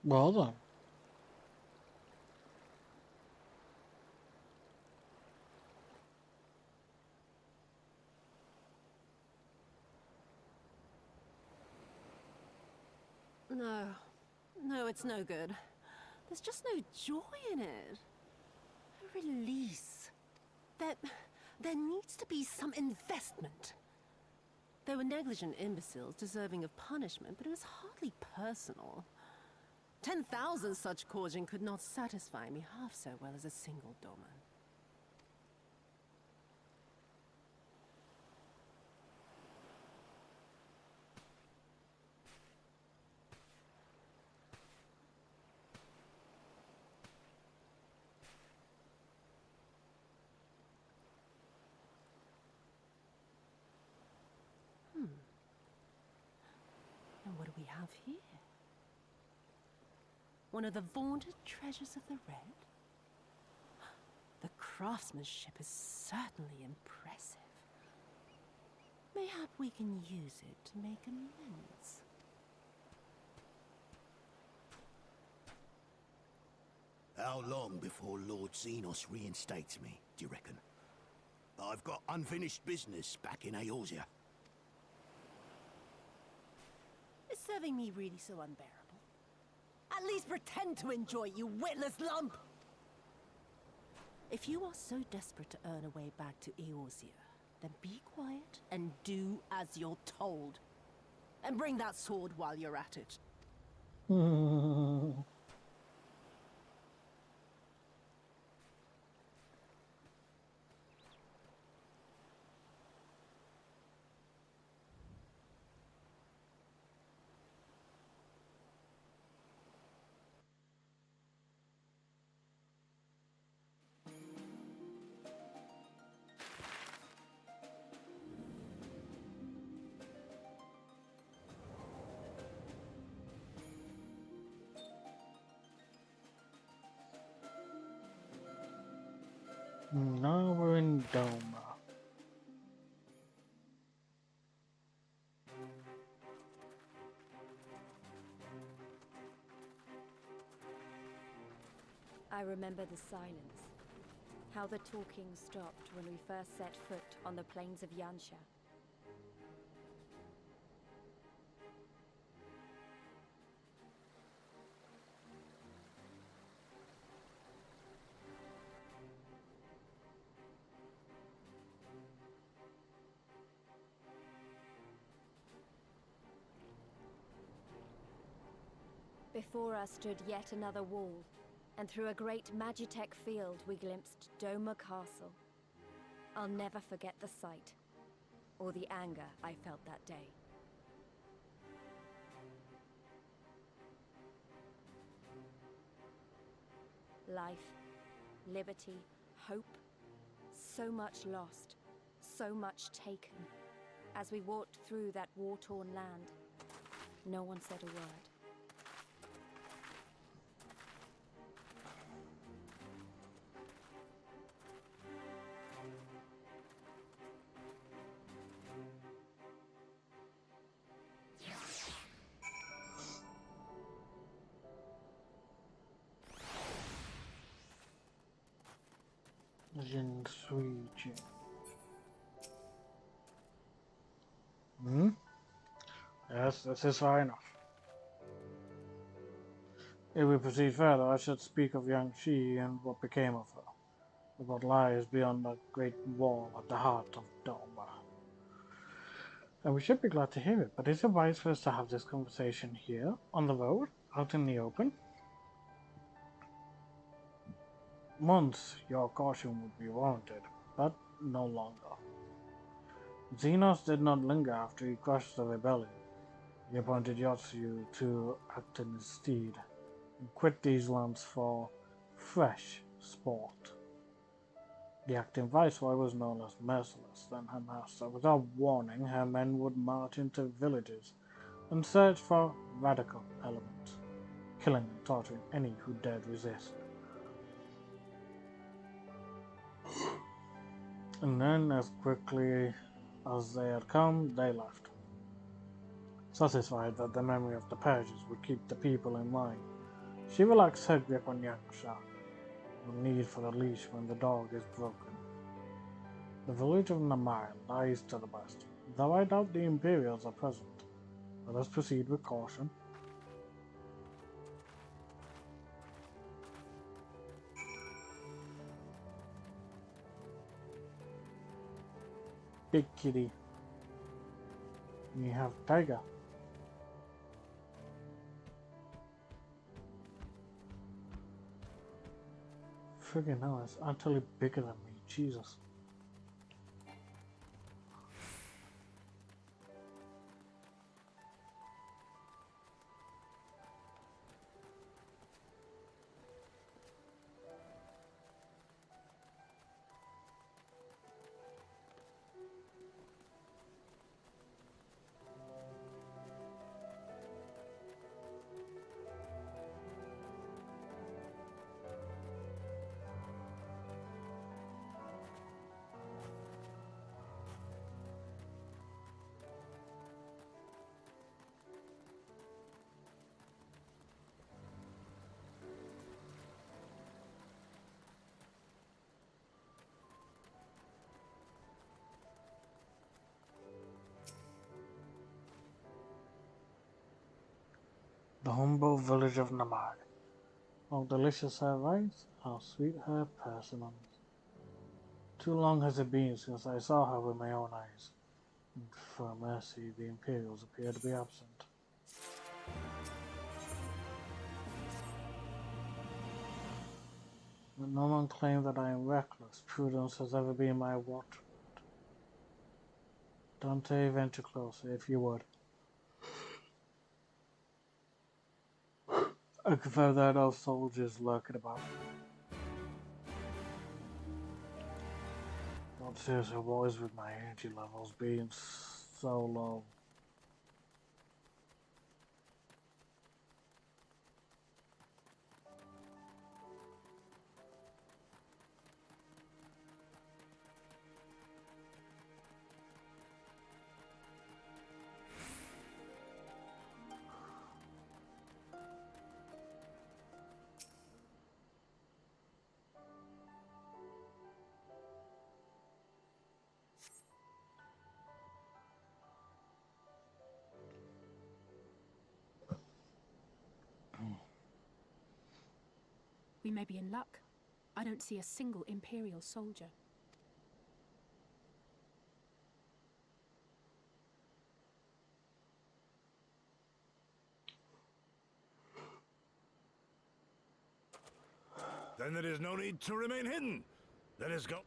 Well done. No, it's no good. There's just no joy in it. A release. There needs to be some investment. They were negligent imbeciles deserving of punishment, but it was hardly personal. 10,000 such Korjin could not satisfy me half so well as a single Doman. And what do we have here? One of the vaunted treasures of the Red? The craftsmanship is certainly impressive. Mayhap we can use it to make amends. How long before Lord Xenos reinstates me, do you reckon? I've got unfinished business back in Eorzea. Is serving me really so unbearable? At least pretend to enjoy it, you witless lump! If you are so desperate to earn a way back to Eorzea, then be quiet and do as you're told. And bring that sword while you're at it. Now we're in Doma. I remember the silence. How the talking stopped when we first set foot on the plains of Yansha. Before us stood yet another wall, and through a great Magitech field we glimpsed Doma Castle. I'll never forget the sight, or the anger I felt that day. Life, liberty, hope, so much lost, so much taken. As we walked through that war-torn land, no one said a word. Jin Suijin. Yes, this is far enough. If we proceed further, I should speak of young She and what became of her, of what lies beyond the great wall at the heart of Doma. And we should be glad to hear it, but is it wise for us to have this conversation here, on the road, out in the open? Once your caution would be warranted, but no longer. Xenos did not linger after he crushed the rebellion. He appointed Yotsu to act in his stead, and quit these lands for fresh sport. The acting viceroy was no less merciless than her master. Without warning, her men would march into villages and search for radical elements, killing and torturing any who dared resist. And then, as quickly as they had come, they left, satisfied that the memory of the purges would keep the people in line. She relaxed her grip on Yakusha, the need for a leash when the dog is broken. The village of Namai lies to the west, though I doubt the Imperials are present. Let us proceed with caution. Big kitty. We have tiger. Friggin' hell, it's actually bigger than me. Jesus. The humble village of Namai. How delicious her rice, how sweet her persimmons. Too long has it been since I saw her with my own eyes, and for a mercy the Imperials appear to be absent. Let no one claim that I am reckless. Prudence has ever been my watchword. Dante, venture closer, if you would. I prefer that of soldiers lurking about. Not seriously, what is with my energy levels being so low? We may be in luck. I don't see a single Imperial soldier. Then there is no need to remain hidden. Let us go.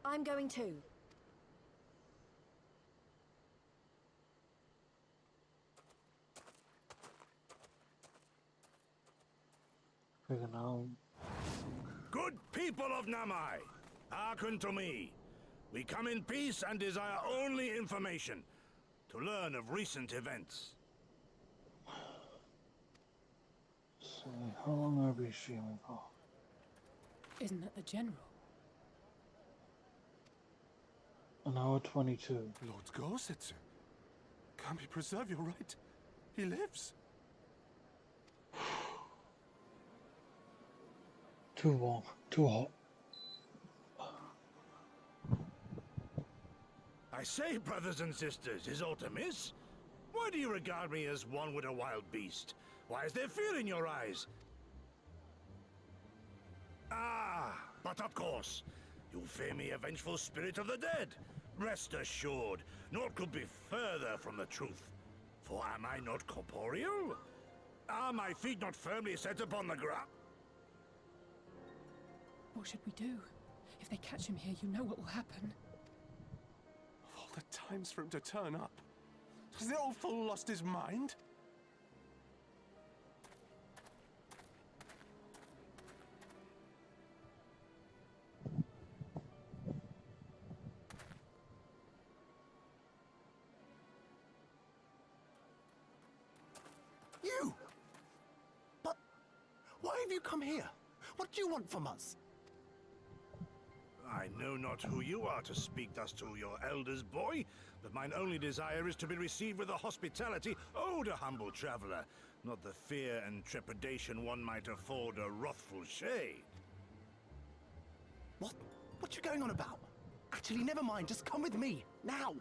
I'm going too. Friggin' hell. Good people of Namai, hearken to me. We come in peace and desire only information to learn of recent events. So, how long have we been streaming for? Isn't that the General? An hour 22. Lord Gorsetsu. Can we preserve your right? He lives. Too warm, too hot. I say, brothers and sisters, is aught amiss? Why do you regard me as one with a wild beast? Why is there fear in your eyes? Ah, but of course, you fear me a vengeful spirit of the dead. Rest assured, naught could be further from the truth. For am I not corporeal? Are my feet not firmly set upon the ground? What should we do? If they catch him here, you know what will happen. Of all the times for him to turn up, has the old fool lost his mind? You! But why have you come here? What do you want from us? I know not who you are to speak thus to your elders, boy, but mine only desire is to be received with the hospitality owed a humble traveler, not the fear and trepidation one might afford a wrathful shade. What you going on about? Actually, never mind, just come with me, now!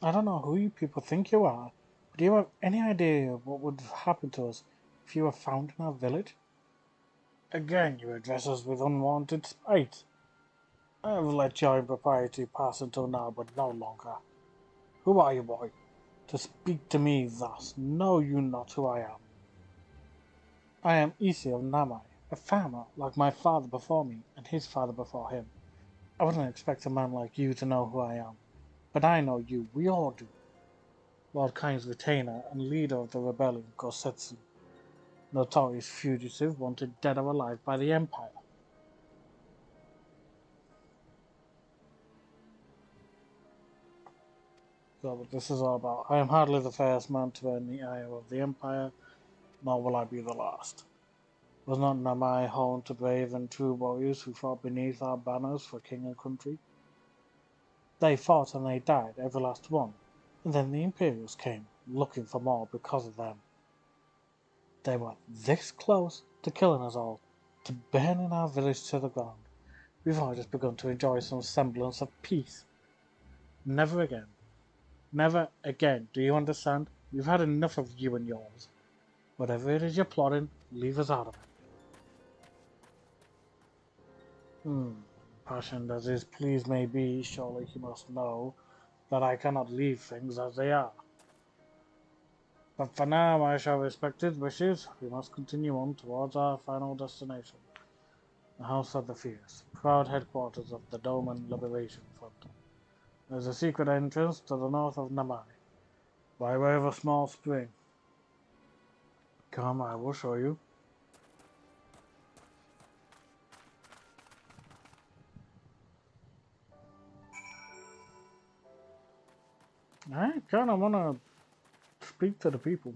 I don't know who you people think you are, but do you have any idea what would happen to us if you were found in our village? Again, you address us with unwanted spite. I have let your impropriety pass until now, but no longer. Who are you, boy, to speak to me thus? Know you not who I am? I am Isi of Namai, a farmer like my father before me and his father before him. I wouldn't expect a man like you to know who I am, but I know you, we all do. Lord Kain's retainer and leader of the rebellion, Gosetsu, notorious fugitive wanted dead or alive by the Empire. So what this is all about. I am hardly the first man to earn the ire of the Empire, nor will I be the last. Was not Namai home to brave and true warriors who fought beneath our banners for king and country? They fought and they died, every last one, and then the Imperials came, looking for more because of them. They were this close to killing us all, to burning our village to the ground. We've only just begun to enjoy some semblance of peace. Never again. Never again, do you understand? We've had enough of you and yours. Whatever it is you're plotting, leave us out of it. Passionate as his pleas may be, surely he must know that I cannot leave things as they are. But for now, I shall respect his wishes. We must continue on towards our final destination, the House of the Fierce, proud headquarters of the Doman Liberation Front. There's a secret entrance to the north of Namai, by way of a small spring. Come, I will show you. I kind of want to speak to the people.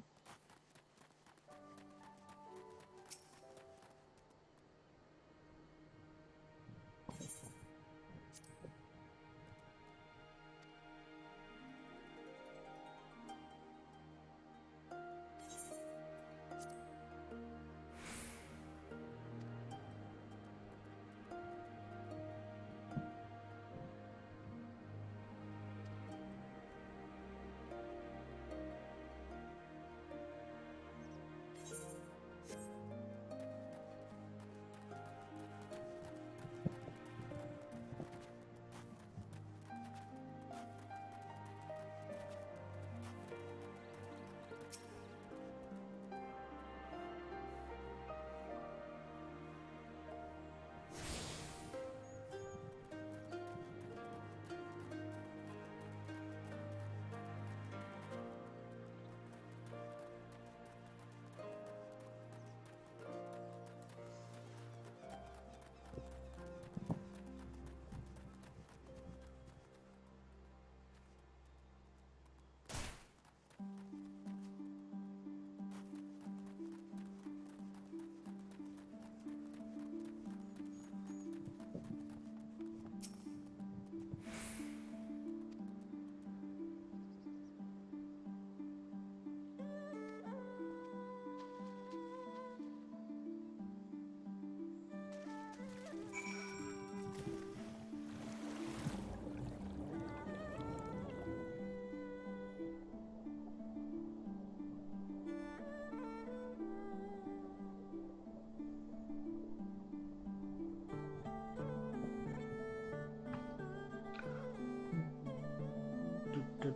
I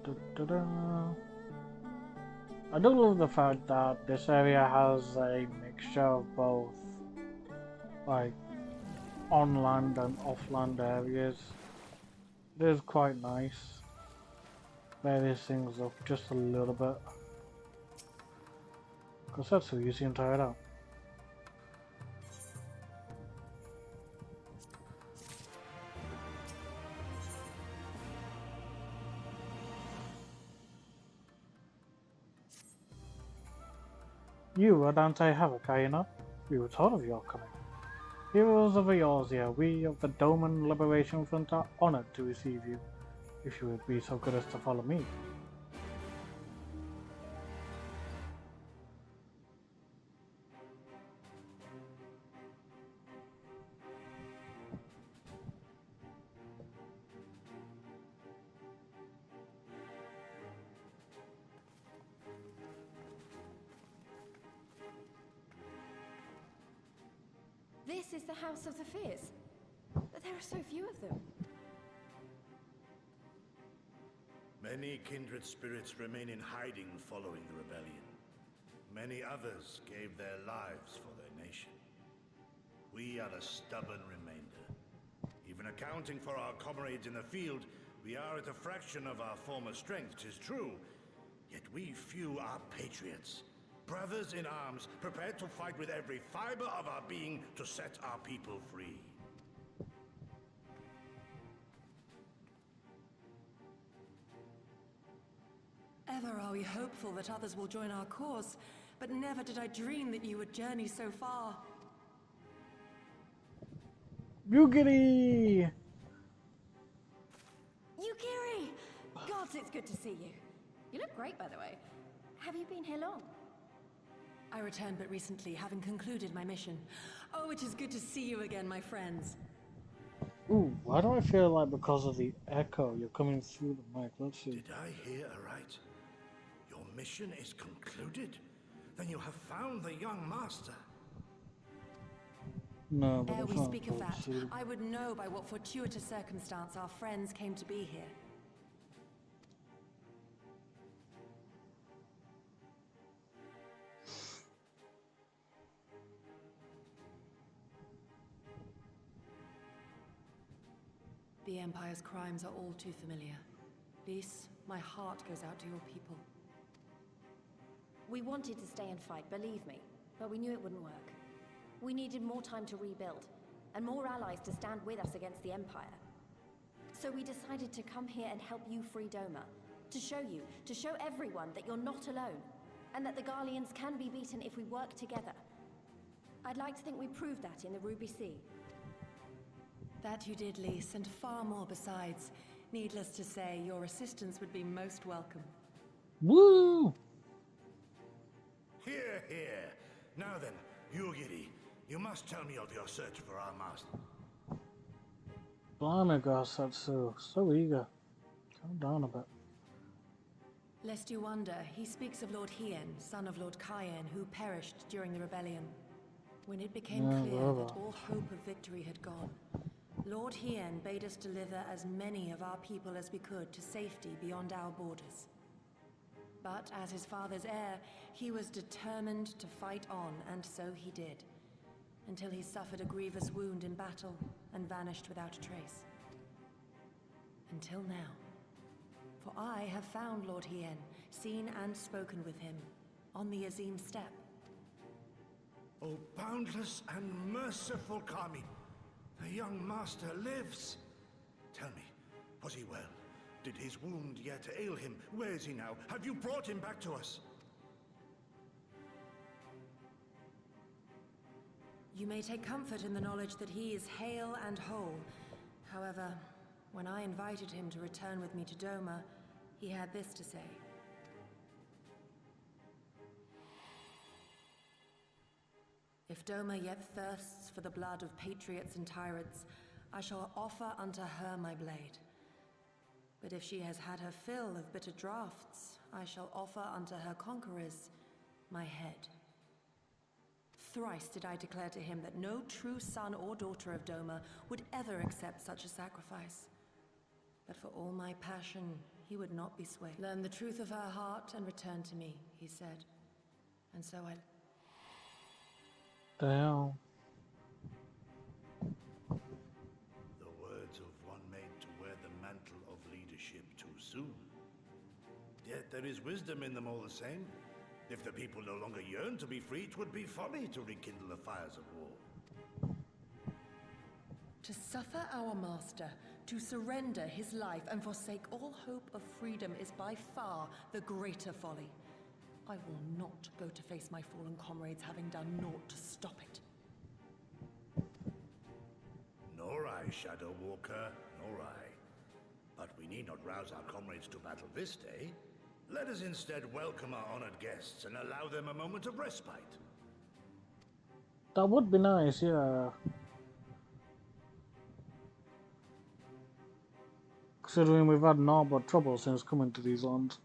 do love the fact that this area has a mixture of both, like, on-land and off-land areas. It is quite nice. Varies things up just a little bit. Because that's so easy and tired out. You are anti-havoc, are you not? We were told of your coming. Heroes of Eorzea, we of the Doman Liberation Front are honored to receive you. If you would be so good as to follow me. This is the House of the Fierce, but there are so few of them. Many kindred spirits remain in hiding following the rebellion. Many others gave their lives for their nation. We are the stubborn remainder. Even accounting for our comrades in the field, we are at a fraction of our former strength, 'tis true. Yet we few are patriots. Brothers in arms, prepared to fight with every fiber of our being to set our people free. Ever are we hopeful that others will join our cause, but never did I dream that you would journey so far. Yugiri! Yukiri! Gods, it's good to see you. You look great, by the way. Have you been here long? I returned but recently, having concluded my mission. Oh, it is good to see you again, my friends. Ooh, why do I feel like because of the echo you're coming through the mic? Let's see. Did I hear aright? Your mission is concluded? Then you have found the young master. No, but Ere we that's speak not of that, true. I would know by what fortuitous circumstance our friends came to be here. The Empire's crimes are all too familiar. Lys, my heart goes out to your people. We wanted to stay and fight, believe me, but we knew it wouldn't work. We needed more time to rebuild, and more allies to stand with us against the Empire. So we decided to come here and help you free Doma. To show everyone that you're not alone, and that the Garleans can be beaten if we work together. I'd like to think we proved that in the Ruby Sea. That you did, Lys, and far more besides. Needless to say, your assistance would be most welcome. Woo! Hear, hear. Now then, Yugiri, you must tell me of your search for our master. Blimey, Garsatsu, so eager. Calm down a bit. Lest you wonder, he speaks of Lord Hien, son of Lord Cayenne, who perished during the rebellion. When it became clear that all hope of victory had gone, Lord Hien bade us deliver as many of our people as we could to safety beyond our borders. But as his father's heir, he was determined to fight on, and so he did, until he suffered a grievous wound in battle and vanished without a trace. Until now. For I have found Lord Hien, seen and spoken with him, on the Azim steppe. O boundless and merciful Kami, the young master lives. Tell me, was he well? Did his wound yet ail him? Where is he now? Have you brought him back to us? You may take comfort in the knowledge that he is hale and whole. However, when I invited him to return with me to Doma, he had this to say. If Doma yet thirsts for the blood of patriots and tyrants, I shall offer unto her my blade. But if she has had her fill of bitter draughts, I shall offer unto her conquerors my head. Thrice did I declare to him that no true son or daughter of Doma would ever accept such a sacrifice. But for all my passion, he would not be swayed. Learn the truth of her heart and return to me, he said. And so I... Damn. The words of one made to wear the mantle of leadership too soon. Yet there is wisdom in them all the same. If the people no longer yearn to be free, it would be folly to rekindle the fires of war. To suffer our master, to surrender his life and forsake all hope of freedom is by far the greater folly. I will not go to face my fallen comrades having done naught to stop it. Nor I, Shadow Walker, nor I. But we need not rouse our comrades to battle this day. Let us instead welcome our honored guests and allow them a moment of respite. That would be nice, yeah. Considering we've had no but trouble since coming to these lands.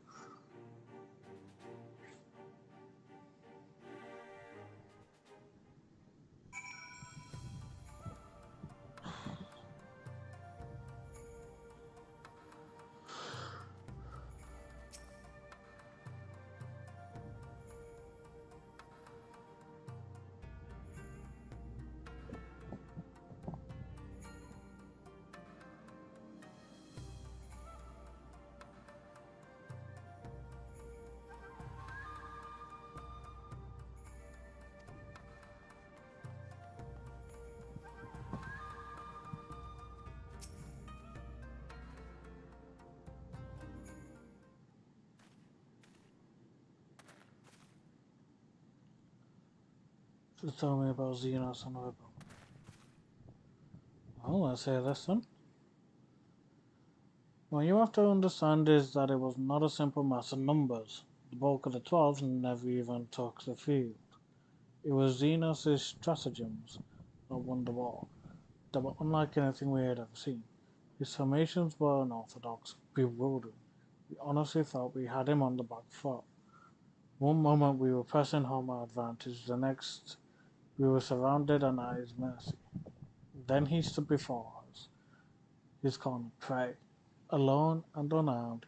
So tell me about Xenos and Rebel. Well, let's say this then. What you have to understand is that it was not a simple mass of numbers. The bulk of the 12 never even took the field. It was Xenos' stratagems that won the war. They were unlike anything we had ever seen. His formations were unorthodox, bewildering. We honestly thought we had him on the back foot. One moment we were pressing home our advantage, the next we were surrounded and at his mercy. Then he stood before us, his cornered prey. Alone and unarmed,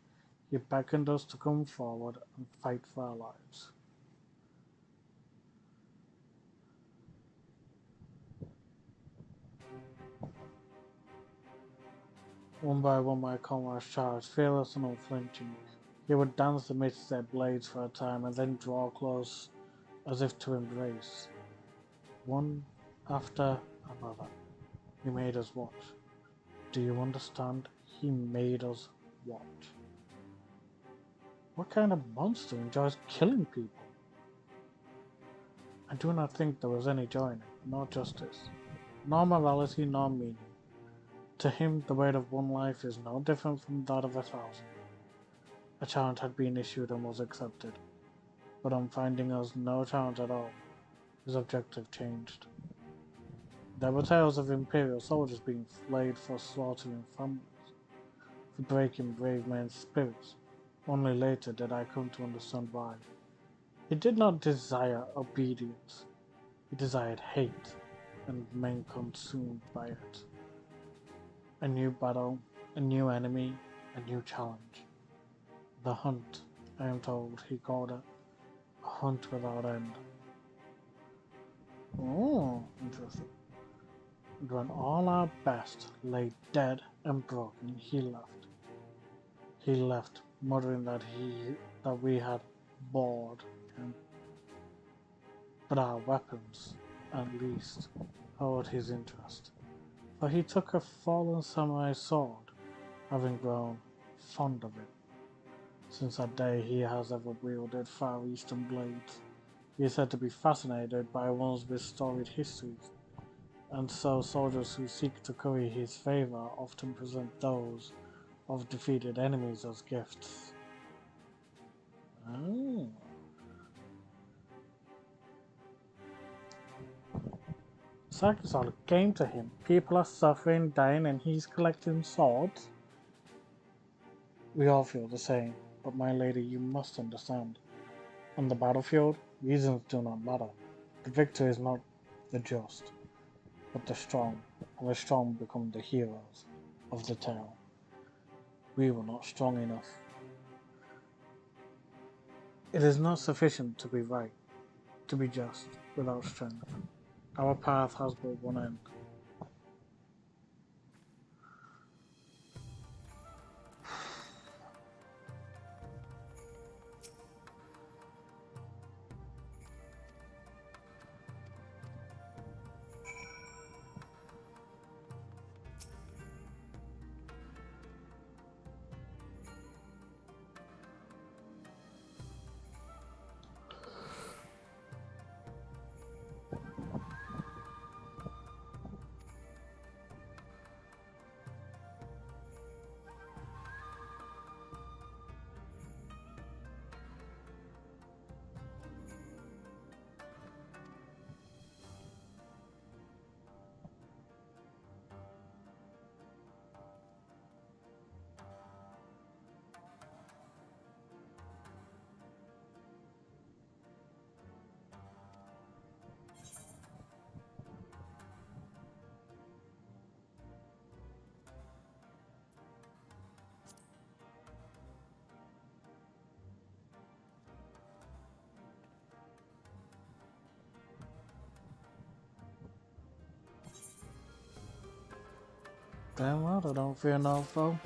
he beckoned us to come forward and fight for our lives. One by one my comrades charged, fearless and unflinching. He would dance amidst their blades for a time and then draw close as if to embrace. One after another, he made us watch. Do you understand? He made us watch. What kind of monster enjoys killing people? I do not think there was any joy in it, nor justice, nor morality, nor meaning. To him, the weight of one life is no different from that of 1,000. A challenge had been issued and was accepted, but on finding us no challenge at all, his objective changed. There were tales of Imperial soldiers being flayed for slaughtering families, for breaking brave men's spirits. Only later did I come to understand why. He did not desire obedience. He desired hate, and men consumed by it. A new battle, a new enemy, a new challenge. The hunt, I am told he called it. A hunt without end. Oh, interesting. And when all our best lay dead and broken, he left. He left, muttering that we had bored him. But our weapons, at least, held his interest. For he took a fallen samurai sword, having grown fond of it. Since that day he has ever wielded Far Eastern blades. He is said to be fascinated by ones with storied histories, and so soldiers who seek to curry his favor often present those of defeated enemies as gifts. Oh. Sakisol came to him. People are suffering, dying, and he's collecting swords. We all feel the same, but my lady, you must understand. On the battlefield, reasons do not matter. The victor is not the just, but the strong, and the strong become the heroes of the tale. We were not strong enough. It is not sufficient to be right, to be just, without strength. Our path has but one end. Damn right, I don't fear no foe.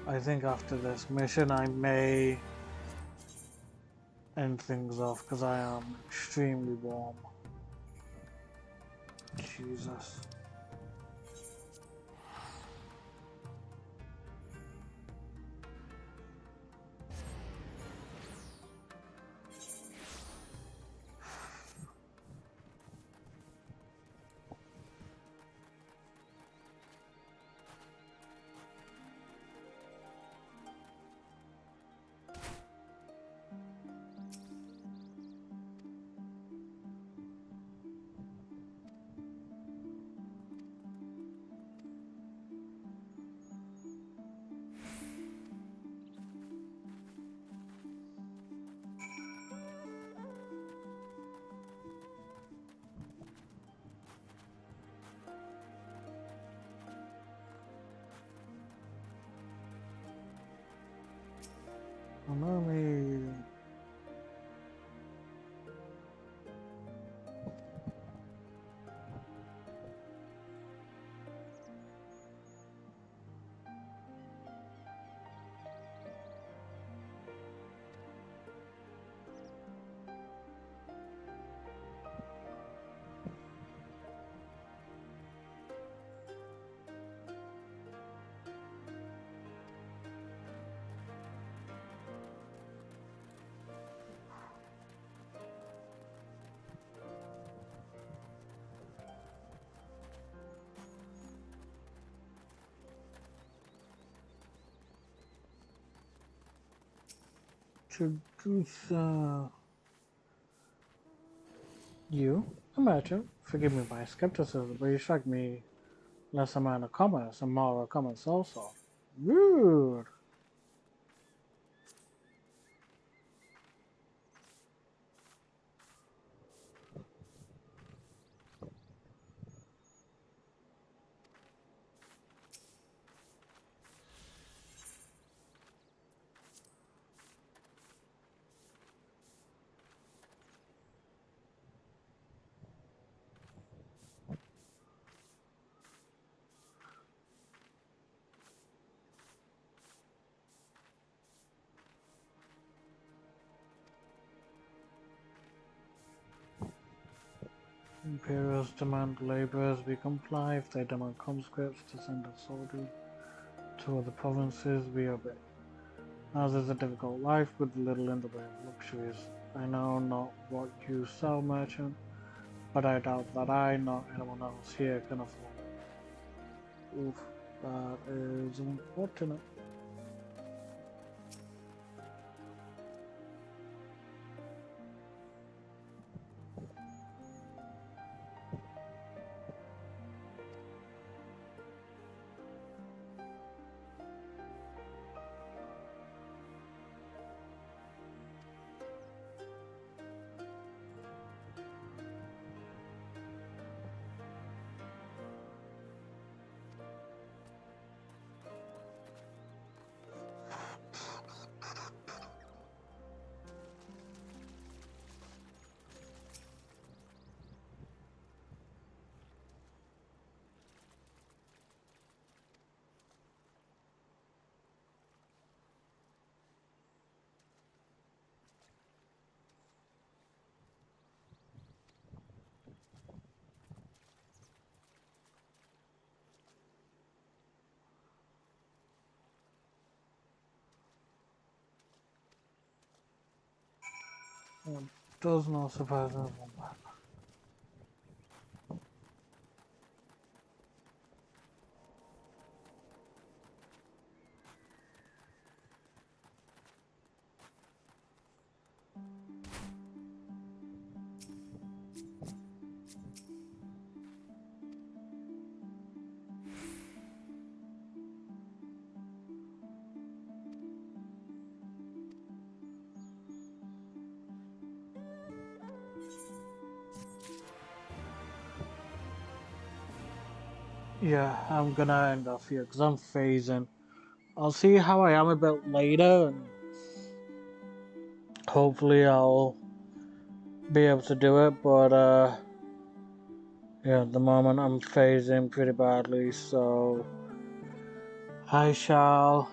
I think after this mission I may end things off because I am extremely warm. Jesus. Mommy. Introduce you, a merchant. Forgive me my skepticism, but you strike me less a man of commerce and more a common also. Rude. Imperials demand laborers we comply. If they demand conscripts to send a soldier to other provinces, we obey. Ours is a difficult life with little in the way of luxuries. I know not what you sell, merchant, but I doubt that I, nor anyone else here, can afford it. Oof, that is unfortunate. It does not surprise me one bit. Yeah, I'm gonna end off here because I'm phasing. I'll see how I am a bit later, and hopefully I'll be able to do it. But yeah, at the moment I'm phasing pretty badly, so I shall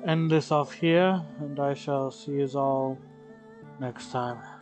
end this off here, and I shall see you all next time.